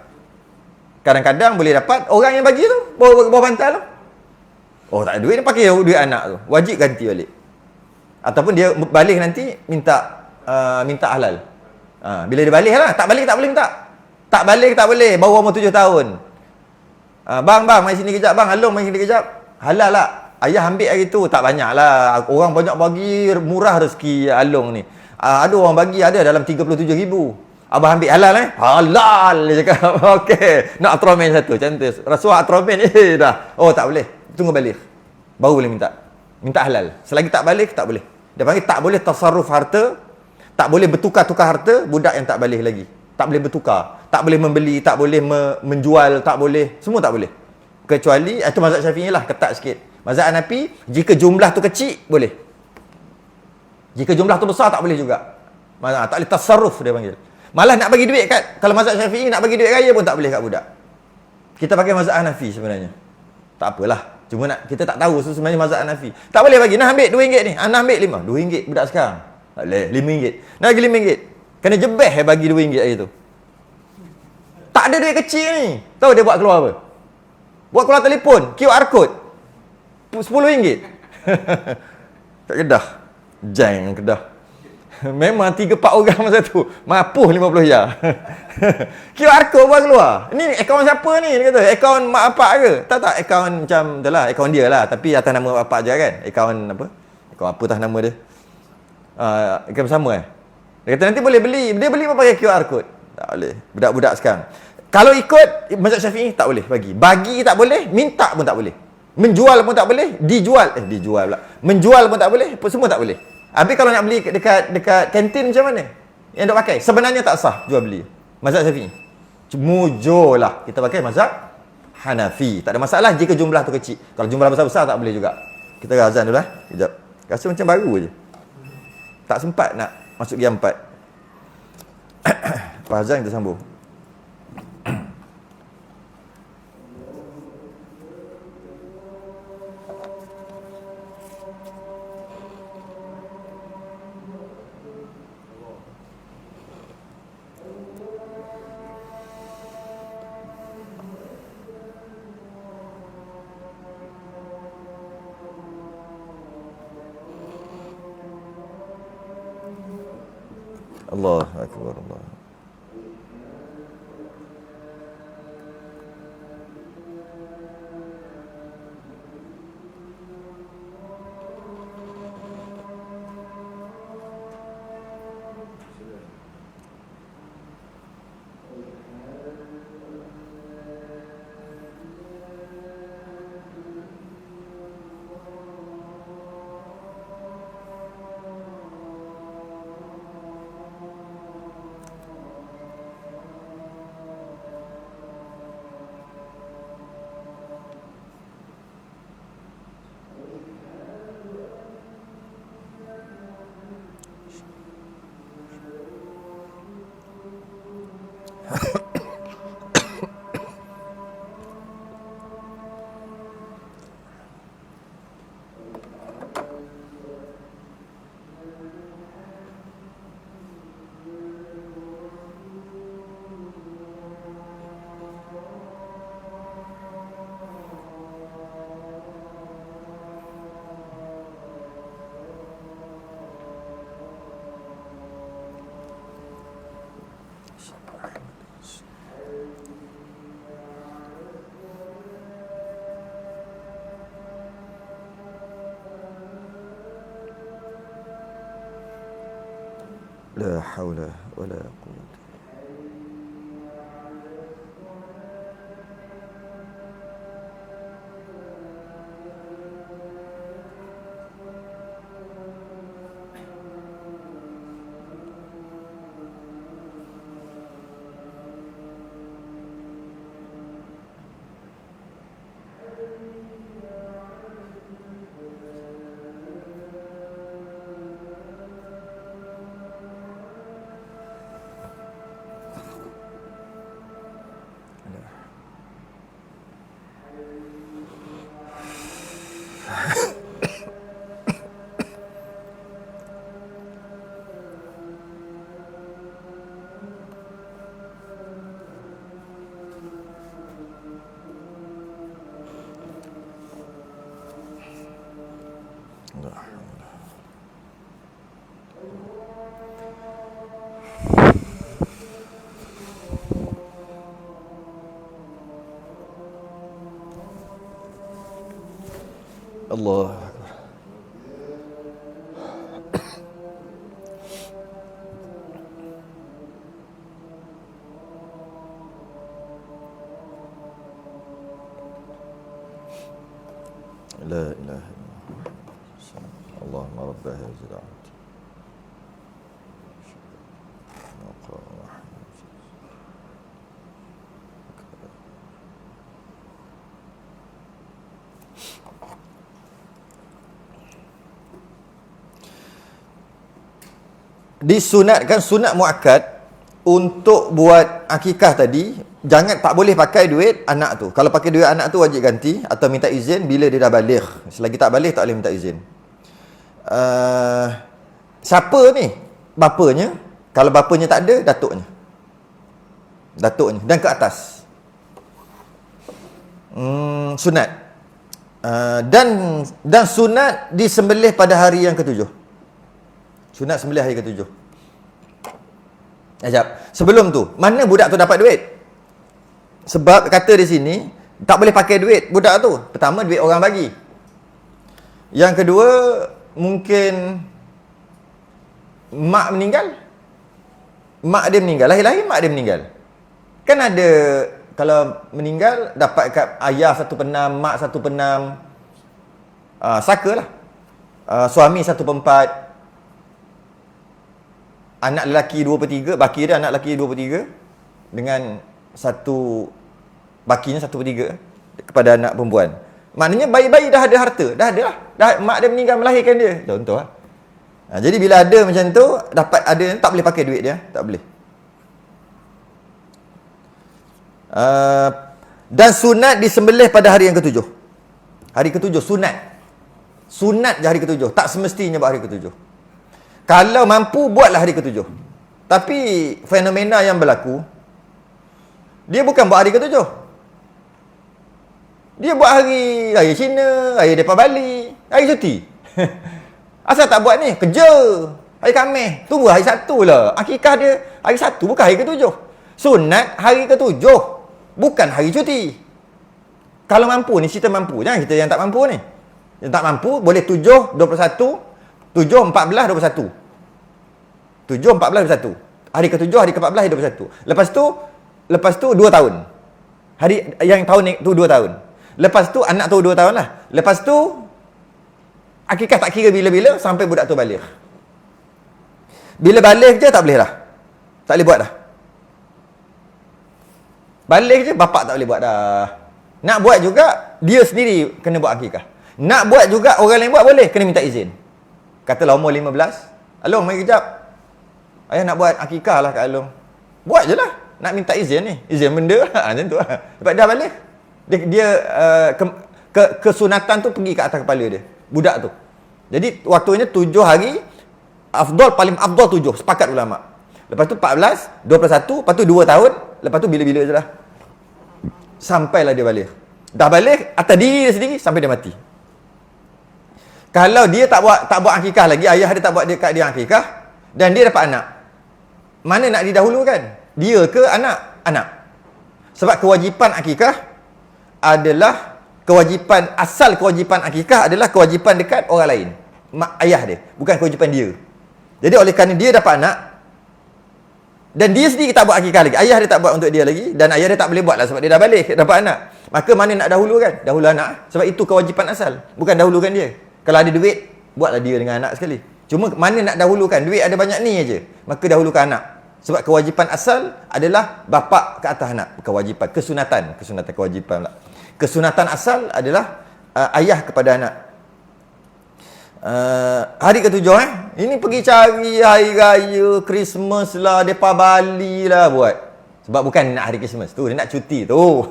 Kadang-kadang boleh dapat orang yang bagi tu bawa bantal tu. Tak ada duit, dia pakai duit anak tu. Wajib ganti balik. Ataupun dia balik nanti minta halal. Bila dia balik lah, tak balik tak boleh minta. Tak balik tak boleh, baru umur 7 tahun. Bang, mari sini kejap bang, Along mari sini kejap. Halal lah. Ayah ambil hari tu, tak banyak lah. Orang banyak bagi, murah rezeki Along ni. Ada orang bagi, ada dalam 37,000. Abang ambil halal Halal, dia cakap. Okey, nak atromen satu, cantik. Rasuah atromen, dah. Tak boleh. Tunggu balik. Baru boleh minta. Minta halal. Selagi tak balik, tak boleh. Dia panggil tak boleh tasarruf harta, tak boleh bertukar-tukar harta, budak yang tak balik lagi. Tak boleh bertukar, tak boleh membeli, tak boleh menjual, tak boleh, semua tak boleh. Kecuali, itu mazhab Syafi'i lah, ketat sikit. Mazhab Hanafi, jika jumlah tu kecil, boleh. Jika jumlah tu besar, tak boleh juga. Tak boleh tasarruf, dia panggil. Malah nak bagi duit kat, kalau mazhab Syafi'i nak bagi duit raya pun tak boleh kat budak. Kita pakai mazhab Hanafi sebenarnya. Tak apalah. Cuma kita tak tahu sebenarnya mazhab Hanafi. Tak boleh bagi. Nak ambil RM2 ni. Nak ambil 5. RM2 budak sekarang. Tak boleh. RM5. Nak bagi RM5. Kena jebeh bagi RM2 hari tu. Tak ada duit kecil ni. Tahu dia buat keluar apa? Buat keluar telefon. QR code. RM10. Kat Kedah. Jang Kedah. Memang 3-4 orang masa tu. Mapuh 50 ya. QR code buat keluar. Ni akaun siapa ni? Dia kata, akaun mak bapak ke? Tak, akaun macam itulah, akaun dia lah. Tapi atas nama bapak je kan. Akaun apa? Akaun apa tah nama dia? Akaun sama Dia kata nanti boleh beli. Dia beli pun pakai QR code. Tak boleh. Budak-budak sekarang. Kalau ikut mazhab Syafi'i tak boleh bagi. Bagi tak boleh, minta pun tak boleh. Menjual pun tak boleh, dijual pula. Menjual pun tak boleh, semua tak boleh. Habis kalau nak beli dekat kantin macam mana? Yang dok pakai sebenarnya tak sah jual beli. Mazhab Syafi'i. Mujur lah. Kita pakai mazhab Hanafi. Tak ada masalah jika jumlah tu kecil. Kalau jumlah besar-besar tak boleh juga. Kita azan dulu lah. Kejap. Rasa macam baru je. Tak sempat nak masuk jam 4. Lepas azan kita sambung. Allah akbar, Allah. La haula wala quwwata. Allah akbar. La ilaha illallah. Allahumma rabb hadhihi da'wati. Disunatkan sunat muakkad untuk buat akikah tadi, tak boleh pakai duit anak tu. Kalau pakai duit anak tu wajib ganti atau minta izin bila dia dah baligh. Selagi tak baligh tak boleh minta izin. Siapa ni? Bapanya. Kalau bapanya tak ada, datuknya. Dan ke atas. Sunat. Dan sunat disembelih pada hari yang ketujuh. Sunat sembelih hari ketujuh. Sekejap. Sebelum tu, mana budak tu dapat duit? Sebab kata di sini, tak boleh pakai duit budak tu. Pertama, duit orang bagi. Yang kedua, mungkin mak meninggal. Mak dia meninggal. Lahir-lahir mak dia meninggal. Kan ada, kalau meninggal, dapat kat ayah 1/6, mak 1/6. Saka lah. Suami 1/4. Anak lelaki 2/3, baki dia anak lelaki 2/3 dengan bakinya 1/3 kepada anak perempuan. Maknanya bayi-bayi dah ada harta, dah ada lah. Mak dia meninggal melahirkan dia. Contoh lah. Jadi bila ada macam tu, dapat ada, tak boleh pakai duit dia, tak boleh. Dan sunat disembelih pada hari yang ketujuh. Hari ketujuh sunat. Sunat je hari ketujuh, tak semestinya buat hari ketujuh. Kalau mampu, buatlah hari ketujuh. Tapi fenomena yang berlaku, dia bukan buat hari ketujuh. Dia buat hari raya Cina, hari depan Bali, hari cuti. Asal tak buat ni? Kerja. Hari Khamis. Tunggu hari Sabtu lah. Akikah dia hari Sabtu, bukan hari ke-7. Sunat hari ke-7. Bukan hari cuti. Kalau mampu ni, cerita mampu. Jangan kita yang tak mampu ni. Yang tak mampu, boleh 7, 21, 7, 14, 21. 7, 14, 21. Hari ke-7, hari ke-14, hari 21. Lepas tu 2 tahun. Hari yang tahun ni tu 2 tahun. Lepas tu anak tu 2 tahun lah. Lepas tu akikah tak kira bila-bila sampai budak tu balik. Bila balik je tak boleh dah. Tak boleh buat dah. Balik je bapak tak boleh buat dah. Nak buat juga dia sendiri kena buat akikah. Nak buat juga orang lain buat boleh, kena minta izin. Katalah umur 15. Along mari kejap. Ayah nak buat akikah lah Kak Along. Buat je lah. Nak minta izin ni. Izin benda lah. Macam tu lah. Lepas dah balik. Kesunatan tu pergi ke atas kepala dia. Budak tu. Jadi waktunya 7 hari. Paling afdal 7. Sepakat ulama. Lepas tu 14, 21, lepas tu 2 tahun. Lepas tu bila-bila je lah. Sampailah dia balik. Dah balik atas diri dia sendiri sampai dia mati. Kalau dia tak buat akikah lagi, ayah dia tak buat kat dia akikah dan dia dapat anak. Mana nak didahulukan? Dia ke anak? Anak. Sebab kewajipan akikah adalah asal kewajipan akikah adalah kewajipan dekat orang lain. Ayah dia, bukan kewajipan dia. Jadi oleh kerana dia dapat anak dan dia sendiri tak buat akikah lagi, ayah dia tak buat untuk dia lagi dan ayah dia tak boleh buat lah sebab dia dah balik, dapat anak. Maka mana nak dahulukan? Dahulu anak. Sebab itu kewajipan asal, bukan dahulukan dia. Kalau ada duit, buatlah dia dengan anak sekali. Cuma mana nak dahulukan? Duit ada banyak ni aja. Maka dahulukan anak. Sebab kewajipan asal adalah bapa ke atas anak. Kewajipan, kesunatan kewajipan pula. Kesunatan asal adalah ayah kepada anak. Hari ke-7 ini pergi cari hari raya Christmas lah, depa Bali lah buat. Sebab bukan nak hari Christmas tu, dia nak cuti tu.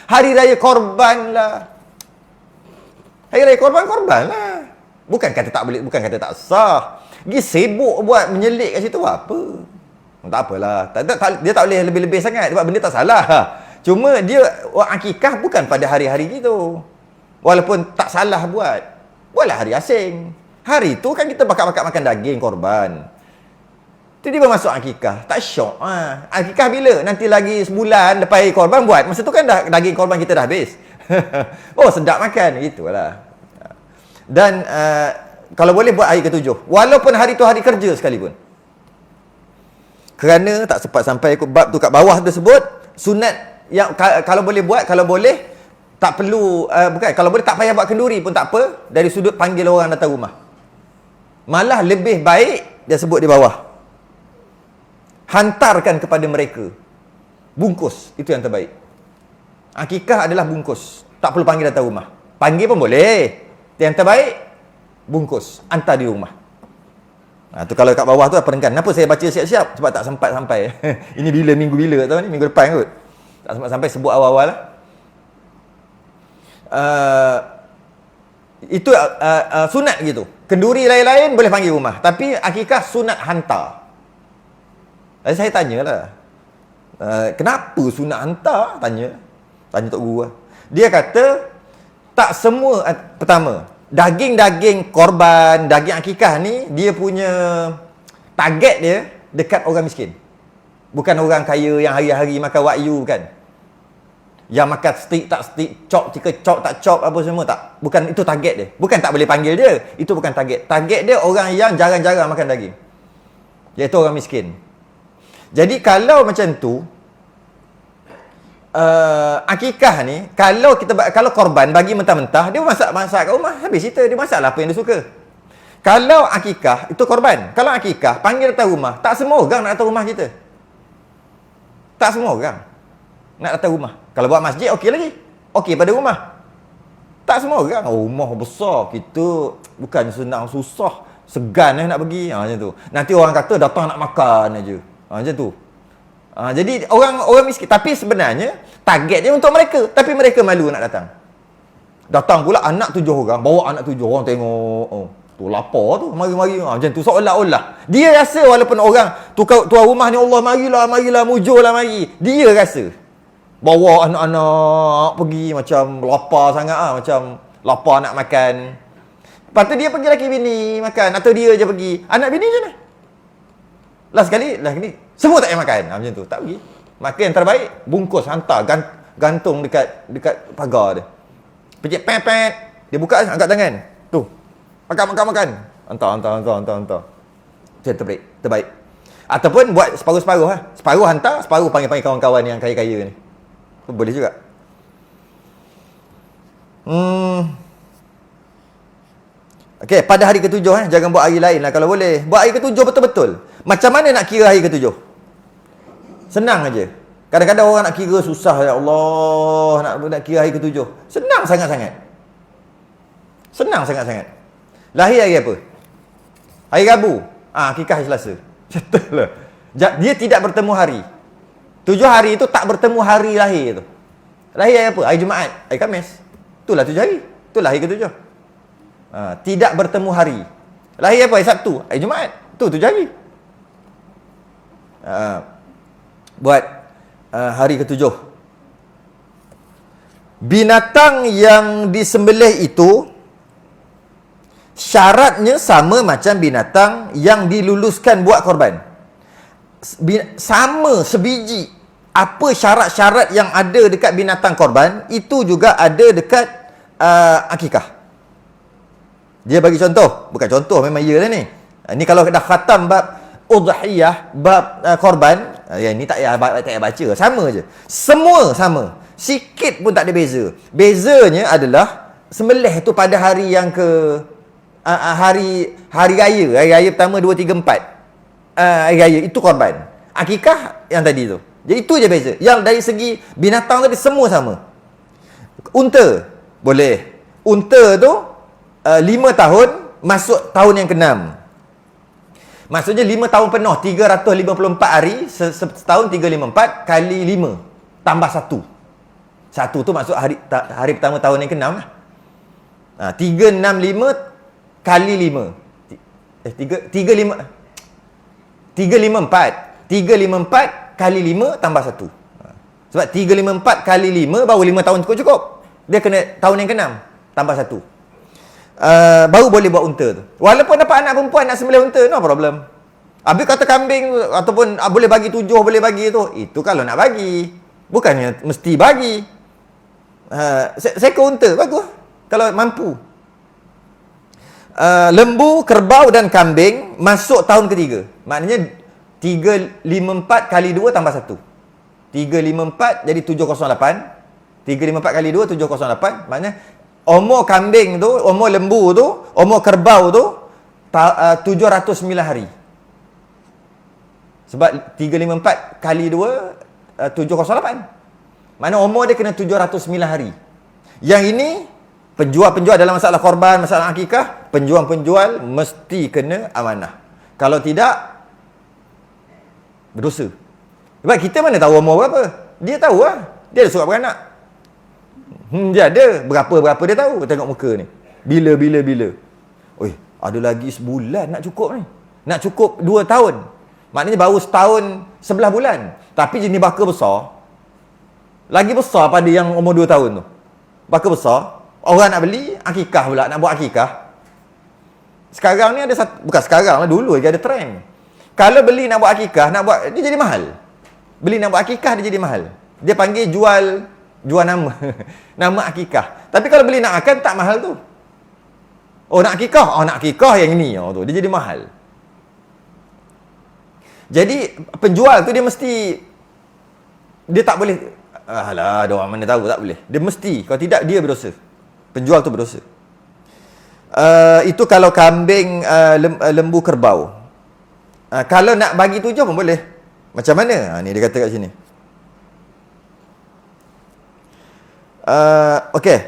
Hari raya korban lah. Hari raya korban lah. Bukan kata tak boleh, bukan kata tak sah. Dia sibuk buat menyelik kat situ apa? Tak apalah. Dia tak boleh lebih-lebih sangat sebab benda tak salah. Cuma dia akikah bukan pada hari-hari gitu. Walaupun tak salah buatlah hari asing. Hari tu kan kita bakar-bakar makan daging korban. Tiba-tiba masuk akikah. Tak syok. Akikah bila? Nanti lagi sebulan lepas hari korban buat. Masa tu kan daging korban kita dah habis. Oh sedap makan. Gitulah. Dan kalau boleh buat hari ke-7. Walaupun hari tu hari kerja sekalipun. Kerana tak sempat sampai ikut bab tu kat bawah tersebut. Sunat yang kalau boleh buat, kalau boleh tak perlu, kalau boleh tak payah buat kenduri pun tak apa. Dari sudut panggil orang datang rumah. Malah lebih baik dia sebut di bawah. Hantarkan kepada mereka. Bungkus. Itu yang terbaik. Akikah adalah bungkus. Tak perlu panggil datang rumah. Panggil pun boleh. Yang terbaik, bungkus. Hantar di rumah. Tu kalau kat bawah tu penengkan. Kenapa saya baca siap-siap? Sebab tak sempat sampai. Ini bila, minggu bila tahu ni? Minggu depan kot. Tak sempat sampai, sebut awal-awal lah. Itu sunat gitu. Kenduri lain-lain boleh panggil rumah. Tapi akikah sunat hantar. Jadi saya tanyalah. Kenapa sunat hantar? Tanya Tok Guru lah. Dia kata, tak semua, pertama, daging-daging korban, daging akikah ni, dia punya target dia dekat orang miskin. Bukan orang kaya yang hari-hari makan wagyu kan. Yang makan steak tak steak, chop tak chop apa semua tak. Bukan itu target dia. Bukan tak boleh panggil dia. Itu bukan target. Target dia orang yang jarang-jarang makan daging. Iaitu orang miskin. Jadi kalau macam tu, akikah ni, kalau korban bagi mentah-mentah, dia masak kat rumah, habis cerita, dia masak lah apa yang dia suka. Kalau akikah, itu korban. Kalau akikah, panggil datang rumah, tak semua orang nak datang rumah kita. Tak semua orang nak datang rumah. Kalau buat masjid, okey lagi. Okey pada rumah. Tak semua orang. Rumah besar, kita bukan senang, susah, segan nak pergi. Macam tu. Nanti orang kata datang nak makan aja. Macam tu. Jadi orang miskin. Tapi sebenarnya target dia untuk mereka. Tapi mereka malu nak datang. Datang pula anak 7 orang. Bawa anak 7 orang tengok. Tu lapar tu. Mari-mari. Macam tu seolah-olah. Dia rasa walaupun orang tuan rumah ni, Allah marilah mujurlah mari. Dia rasa bawa anak-anak pergi macam lapar sangat. Macam lapar nak makan. Lepas tu dia pergi laki bini makan. Atau dia je pergi. Anak bini je ni. Last kali semua tak payah makan. Macam tu. Tak pergi. Maka yang terbaik, bungkus, hantar, gantung dekat pagar dia. Pejik pet. Dia buka, angkat tangan. Tu. Makan. Hantar. Itu yang terbaik. Ataupun buat separuh-separuh lah. Separuh hantar, separuh panggil kawan-kawan yang kaya-kaya ni. Tu boleh juga. Okey, pada hari ketujuh jangan buat hari lain lah kalau boleh. Buat hari ketujuh betul-betul. Macam mana nak kira hari ketujuh? Senang aja. Kadang-kadang orang nak kira susah, ya Allah, nak kira hari ketujuh. Senang sangat-sangat. Lahir hari apa? Hari Rabu. Akikah hari Selasa. Betul lah. Dia tidak bertemu hari. 7 hari itu tak bertemu hari lahir tu. Lahir hari apa? Hari Jumaat, hari Khamis. Itulah 7 hari. Itulah hari ketujuh. Tidak bertemu hari. Lahir apa? Hari Sabtu, hari Jumaat. Tu 7 hari. Buat hari ketujuh. Binatang yang disembelih itu syaratnya sama macam binatang yang diluluskan buat korban. Sama sebiji. Apa syarat-syarat yang ada dekat binatang korban, itu juga ada dekat akikah. Dia bagi contoh. Bukan contoh, memang ya lah ni. Ni kalau dah khatam bab udhiyah, bab korban, yang ni tak payah baca. Sama je. Semua sama. Sikit pun tak ada beza. Bezanya adalah sembelih tu pada hari yang hari raya. Hari raya pertama 2, 3, 4. Hari raya itu korban. Akikah yang tadi tu. Jadi itu je beza. Yang dari segi binatang tadi semua sama. Unta boleh. Unta tu 5 tahun masuk tahun yang ke-6. Maksudnya 5 tahun penuh, 354 hari, setahun 354 kali 5 tambah 1. 1 tu masuk hari pertama tahun yang ke-6 lah. 365 kali 5. 354 kali 5 tambah 1. Sebab 354 kali 5 baru 5 tahun cukup. Dia kena tahun yang ke-6 tambah 1. Baru boleh buat unta tu. Walaupun dapat anak perempuan nak sembelih unta, no problem. Habis kata kambing ataupun boleh bagi 7, boleh bagi tu. Itu kalau nak bagi. Bukannya mesti bagi. Seekor unta, bagus. Kalau mampu. Lembu, kerbau dan kambing masuk tahun ketiga. Maknanya 354 kali 2 tambah 1. 354 jadi 708. 354 kali 2 708. Maknanya umur kambing tu, umur lembu tu, umur kerbau tu 709 hari. Sebab 354 kali 2 708. Mana umur dia kena 709 hari. Yang ini penjual-penjual dalam masalah korban, masalah akikah, penjual-penjual mesti kena amanah. Kalau tidak, berdosa. Sebab kita mana tahu umur berapa? Dia tahu lah. Dia ada surat beranak. Dia ada. Berapa dia tahu. Tengok muka ni. Bila. Oi, ada lagi sebulan nak cukup ni. Nak cukup 2 tahun. Maknanya baru setahun 11 bulan. Tapi jenis baka besar. Lagi besar pada yang umur 2 tahun tu. Baka besar. Orang nak beli, akikah pula. Nak buat akikah. Sekarang ni ada satu. Bukan sekarang lah. Dulu lagi ada trend. Kalau beli nak buat akikah, dia jadi mahal. Beli nak buat akikah, dia jadi mahal. Dia panggil jual nama. Nama akikah. Tapi kalau beli nak makan, tak mahal tu. Oh, nak akikah? Oh, nak akikah yang ini. Oh, tu. Dia jadi mahal. Jadi, penjual tu dia mesti, dia tak boleh, alah, ada orang mana tahu, tak boleh. Dia mesti, kalau tidak, dia berdosa. Penjual tu berdosa. Itu kalau kambing, lembu, kerbau. Kalau nak bagi 7 pun boleh. Macam mana? Ni dia kata kat sini. Okey.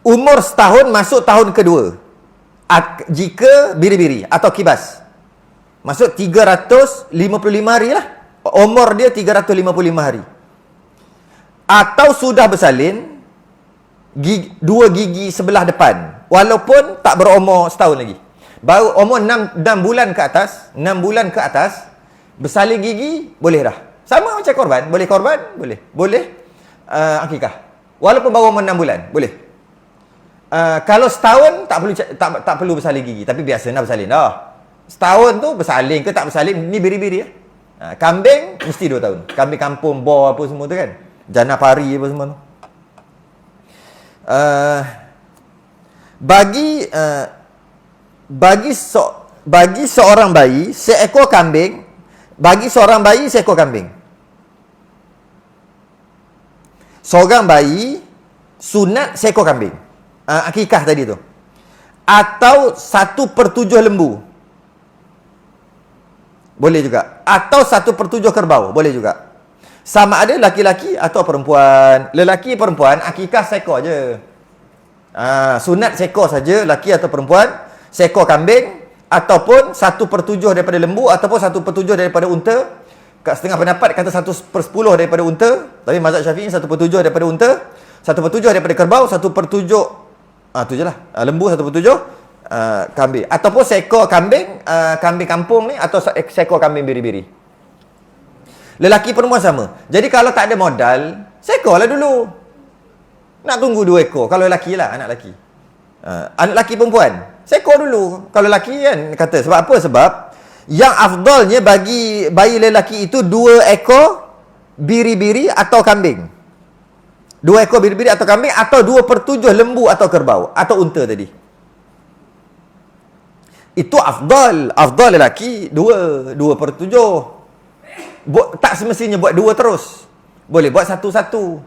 Umur setahun masuk tahun kedua. Jika biri-biri atau kibas. Masuk 355 hari lah. Umur dia 355 hari. Atau sudah bersalin 2 gigi sebelah depan. Walaupun tak berumur setahun lagi. Baru umur 6 bulan ke atas, 6 bulan ke atas, bersalin gigi, boleh dah. Sama macam korban. Boleh korban? Boleh. Boleh akikah. Walaupun baru umur 6 bulan, boleh. Kalau setahun tak perlu bersalin gigi, tapi biasa nak bersalin dah. Setahun tu bersalin ke tak bersalin, ni biri-biri ya. Kambing mesti 2 tahun. Kambing kampung, bor apa semua tu kan. Jana pari apa semua tu. Bagi seorang bayi seekor kambing, seekor kambing. Seorang bayi sunat seekor kambing. Akikah tadi tu. Atau 1/7 lembu. Boleh juga. Atau 1/7 kerbau. Boleh juga. Sama ada laki-laki atau perempuan. Lelaki perempuan akikah seekor je. Sunat seekor saja, laki atau perempuan. Seekor kambing ataupun 1/7 daripada lembu ataupun 1/7 daripada unta. Kat setengah pendapat kata 1/10 daripada unta, tapi mazhab Syafi'i 1/7 daripada unta, 1/7 daripada kerbau, 1/7 tu je lah. Lembu 1/7 kambing ataupun seekor kambing, kambing kampung ni atau seekor kambing biri-biri. Lelaki perempuan sama. Jadi kalau tak ada modal, seekorlah dulu. Nak tunggu 2 ekor kalau lelaki lah, anak lelaki. Anak lelaki perempuan, seekor dulu. Kalau lelaki kan kata sebab apa? Sebab yang afdalnya bagi bayi lelaki itu 2 ekor biri-biri atau kambing. 2 ekor biri-biri atau kambing atau 2/7 lembu atau kerbau atau unta tadi. Itu afdal. Afdal lelaki 2/7. Tak semestinya buat 2 terus. Boleh buat 1-1.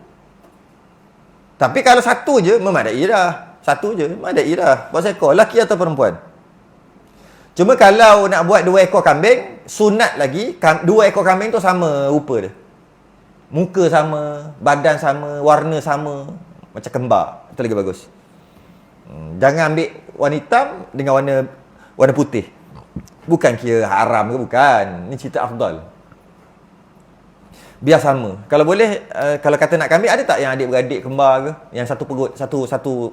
Tapi kalau 1 je memadai dah. 1 je memadai dah. Buat seekor lelaki atau perempuan. Cuma kalau nak buat 2 ekor kambing, sunat lagi 2 ekor kambing tu sama rupa dia. Muka sama, badan sama, warna sama, macam kembar. Itu lagi bagus. Jangan ambil warna hitam dengan warna putih. Bukan kira haram ke, bukan. Ni cerita afdal. Biar sama. Kalau boleh, kalau kata nak kambing, ada tak yang adik-beradik kembar ke? Yang satu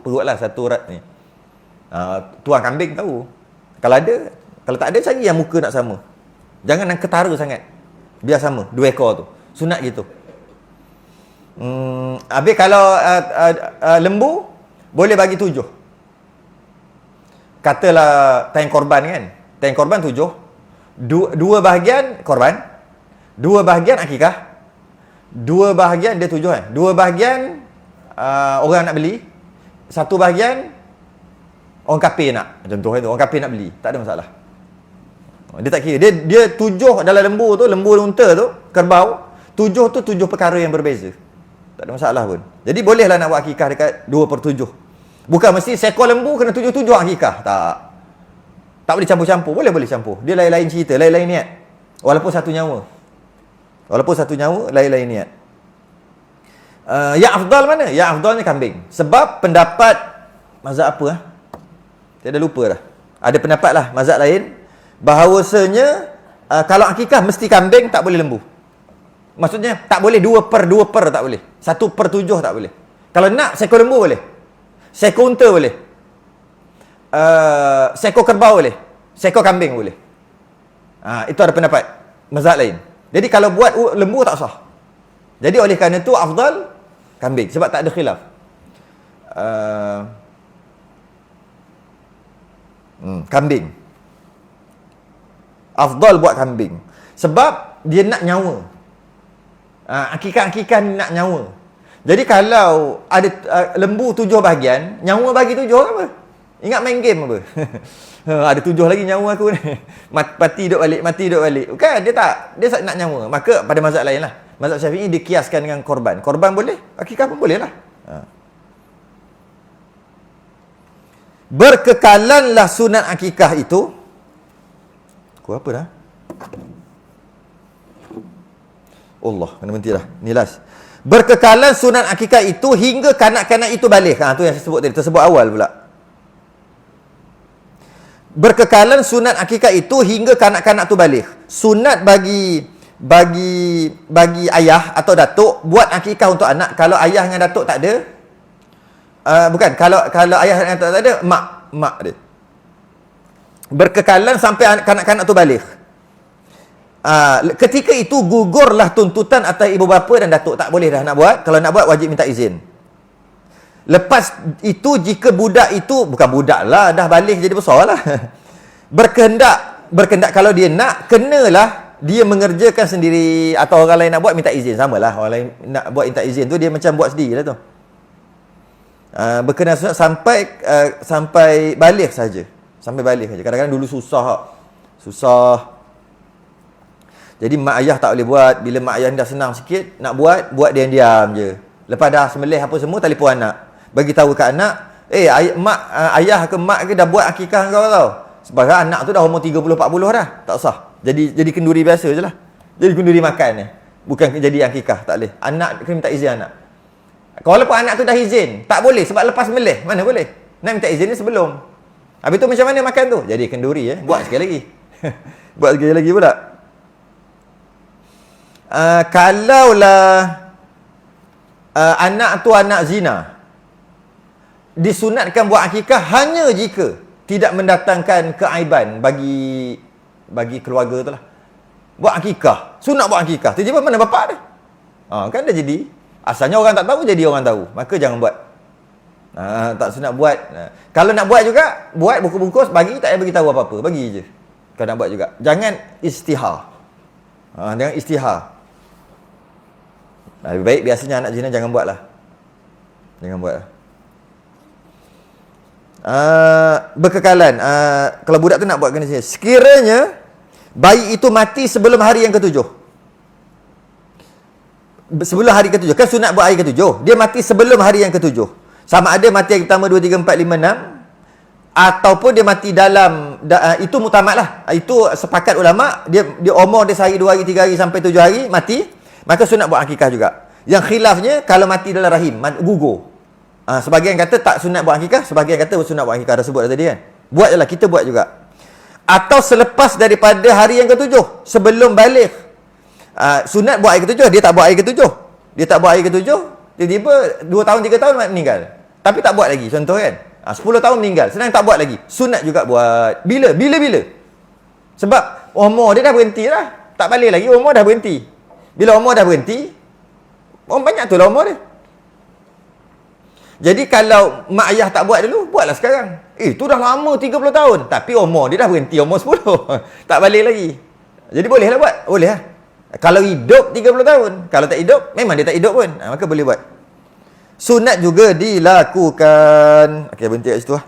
perut lah, satu rat ni. Tuan kambing tahu. Kalau ada, kalau tak ada, cari yang muka nak sama. Jangan nak ketara sangat. Biar sama, 2 ekor tu. Sunat gitu. Habis kalau lembu, boleh bagi 7. Katalah time korban kan. Time korban 7. 2 bahagian korban. 2 bahagian akikah. 2 bahagian dia 7 kan. 2 bahagian orang nak beli. 1 bahagian orang kafir nak. Contoh itu, orang kafir nak beli. Tak ada masalah. Dia tak kira. Dia 7 dalam lembu tu, lembu unta tu, kerbau. 7 tu 7 perkara yang berbeza. Tak ada masalah pun. Jadi bolehlah nak buat akikah dekat 2/7. Bukan mesti seekor lembu kena 7 akikah. Tak. Tak boleh campur-campur. Boleh campur. Dia lain-lain cerita, lain-lain niat. Walaupun satu nyawa. Lain-lain niat. Yang afdal mana? Yang afdalnya kambing. Sebab pendapat mazhab apa? Saya dah lupa dah. Ada pendapat lah, mazhab lain. Bahawasanya kalau akikah mesti kambing, tak boleh lembu. Maksudnya tak boleh 2/2 tak boleh. 1/7 tak boleh. Kalau nak seekor lembu boleh. Seekor unta boleh. Seekor kerbau boleh. Seekor kambing boleh. Itu ada pendapat mazhab lain. Jadi kalau buat lembu tak sah. Jadi oleh kerana itu afdal kambing sebab tak ada khilaf. Kambing. Afdal buat kambing sebab dia nak nyawa. Akikah-akikah nak nyawa. Jadi kalau ada lembu 7 bahagian, nyawa bagi 7 apa? Ingat main game apa? Ada 7 lagi nyawa aku ni. Mati duduk balik. Bukan, dia nak nyawa. Maka pada mazhab lain lah. Mazhab Syafi'i dikiaskan dengan korban. Korban boleh, akikah pun boleh lah. Berkekalanlah sunat akikah itu. Aku apa dah? Allah, kena berhenti dah. Ni last. Berkekalan sunat akikah itu hingga kanak-kanak itu balik. Tu yang saya sebut tadi, tersebut awal pula. Berkekalan sunat akikah itu hingga kanak-kanak tu balik. Sunat bagi ayah atau datuk buat akikah untuk anak. Kalau ayah dengan datuk tak ada, bukan, kalau ayah dengan datuk tak ada, mak dia. Berkekalan sampai kanak-kanak tu balik. Ketika itu gugurlah tuntutan atas ibu bapa dan datuk. Tak boleh dah nak buat. Kalau nak buat wajib minta izin. Lepas itu jika budak itu, bukan budak lah, dah balik jadi besar lah. Berkehendak kalau dia nak, kenalah dia mengerjakan sendiri, atau orang lain nak buat minta izin. Samalah, orang lain nak buat minta izin tu, dia macam buat sendiri lah tu. Berkenan sunat sampai balik saja. Sampai balik saja. Kadang-kadang dulu susah. Jadi mak ayah tak boleh buat. Bila mak ayah dah senang sikit nak buat diam-diam je. Lepas dah sembelih apa semua, telefon anak. Bagi tahu kat anak, ayah ke mak ke dah buat akikah kau tau. Sebab anak tu dah umur 30-40 dah. Tak usah. Jadi kenduri biasa je lah. Jadi kenduri makan ni. Bukan jadi akikah, tak boleh. Anak kena minta izin anak. Walaupun anak tu dah izin, tak boleh sebab lepas sembelih. Mana boleh? Nak minta izin ni sebelum. Habis tu macam mana makan tu? Jadi kenduri buat sekali lagi. Buat sekali lagi pula. Kalaulah anak tu anak zina, disunatkan buat akikah hanya jika tidak mendatangkan keaiban bagi keluarga tu lah. Buat akikah, sunat buat akikah. Tiba-tiba mana bapak dia? Kan dah jadi. Asalnya orang tak tahu, jadi orang tahu. Maka jangan buat. Tak sunat buat. Kalau nak buat juga, buat bungkus-bungkus, bagi, tak payah bagi tahu apa-apa. Bagi je. Kalau nak buat juga. Jangan istihar. Jangan istihar. Lebih baik biasanya anak zina jangan buat lah. Jangan buat lah. Berkekalan. Kalau budak tu nak buat kena sini. Sekiranya bayi itu mati sebelum hari yang ketujuh. Sebelum hari ketujuh. Kan sunat buat hari ketujuh. Dia mati sebelum hari yang ketujuh. Sama ada mati hari pertama, 2, 3, 4, 5, 6. Ataupun dia mati dalam itu mutamat lah. Itu sepakat ulama. Dia umur dia sehari, 2 hari, 3 hari sampai 7 hari mati. Maka sunat buat akikah juga. Yang khilafnya kalau mati dalam rahim, gugur. Sebahagian kata tak sunat buat akikah. Sebahagian kata sunat buat akikah. Dah sebut tadi kan. Buat je lah. Kita buat juga. Atau selepas daripada hari yang ketujuh. Sebelum balik. Sunat buat hari ketujuh, dia tak buat hari ketujuh. Tiba-tiba 2 tahun 3 tahun meninggal. Tapi tak buat lagi, contoh kan. 10 tahun meninggal, senang tak buat lagi. Sunat juga buat. Bila? Sebab umur dia dah berhenti lah. Tak balik lagi, umur dah berhenti. Bila umur dah berhenti, banyak tu lah umur dia. Jadi kalau mak ayah tak buat dulu, buatlah sekarang. Tu dah lama 30 tahun. Tapi umur dia dah berhenti, umur 10. Tak balik lagi. Jadi bolehlah buat. Boleh lah. Kalau hidup 30 tahun. Kalau tak hidup, memang dia tak hidup pun. Maka boleh buat. Sunat juga dilakukan. Okey, berhenti kat situ lah.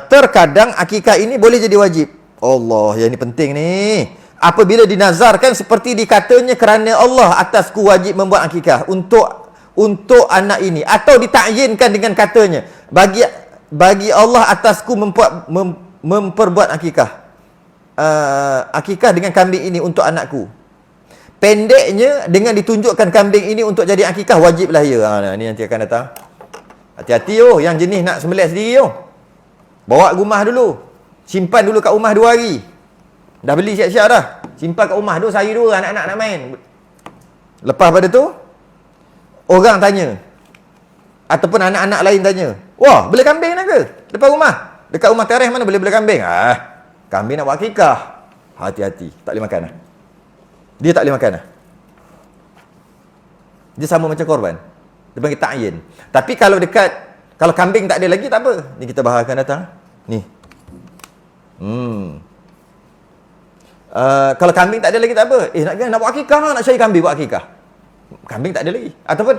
Terkadang akikah ini boleh jadi wajib. Allah, yang ini penting ni. Apabila dinazarkan seperti dikatanya kerana Allah atasku wajib membuat akikah untuk anak ini. Atau ditakyinkan dengan katanya. Bagi Allah atasku memperbuat akikah. Akikah dengan kambing ini untuk anakku. Pendeknya, dengan ditunjukkan kambing ini untuk jadi akikah, wajiblah ya. Ni nanti akan datang. Hati-hati yang jenis nak sembelih sendiri bawa ke rumah dulu. Simpan dulu kat rumah 2 hari. Dah beli siap-siap dah. Simpan kat rumah dulu, sehari 2 anak-anak nak main. Lepas pada tu, orang tanya. Ataupun anak-anak lain tanya. Wah, beli kambing nak ke? Depan rumah. Dekat rumah tereh mana boleh beli kambing? Kambing nak buat akikah. Hati-hati. Tak boleh makan lah. Dia tak boleh makan lah. Dia sama macam korban. Dia panggil ta'yin. Tapi kalau kalau kambing tak ada lagi, tak apa. Ni kita bahas akan datang. Ni. Kalau kambing tak ada lagi, tak apa. Nak buat akikah, nak cari kambing buat akikah. Kambing tak ada lagi. Ataupun,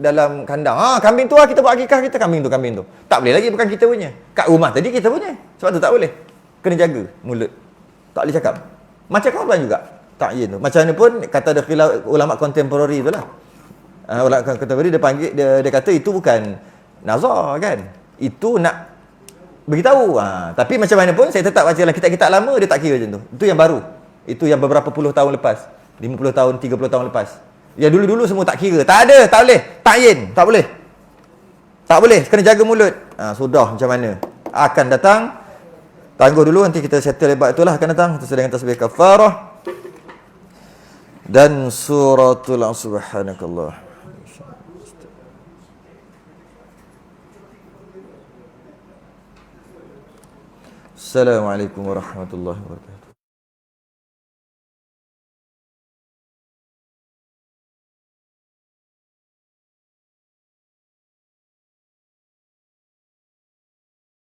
dalam kandang. Kambing tu kita buat akikah kita, kambing tu. Tak boleh lagi, bukan kita punya. Kat rumah tadi kita punya. Sebab tu tak boleh. Kena jaga mulut. Tak boleh cakap. Macam korban juga. Ta'yin tu. Macam mana pun, kata ada khilaf ulama kontemporari tu lah. Ulama kontemporari dia kata itu bukan nazar kan. Itu nak beritahu. Tapi macam mana pun, saya tetap baca dalam kitab-kitab lama, dia tak kira macam tu. Itu yang baru. Itu yang beberapa puluh tahun lepas. 50 tahun, 30 tahun lepas. Ya dulu-dulu semua tak kira. Tak ada, tak boleh. Ta'yin, tak boleh. Tak boleh, kena jaga mulut. Sudah macam mana. Akan datang. Tangguh dulu, nanti kita settle lebat itulah akan datang. Kita sedang tasbih kafarah. Dan suratul subhanakallah. Assalamualaikum warahmatullahi wabarakatuh.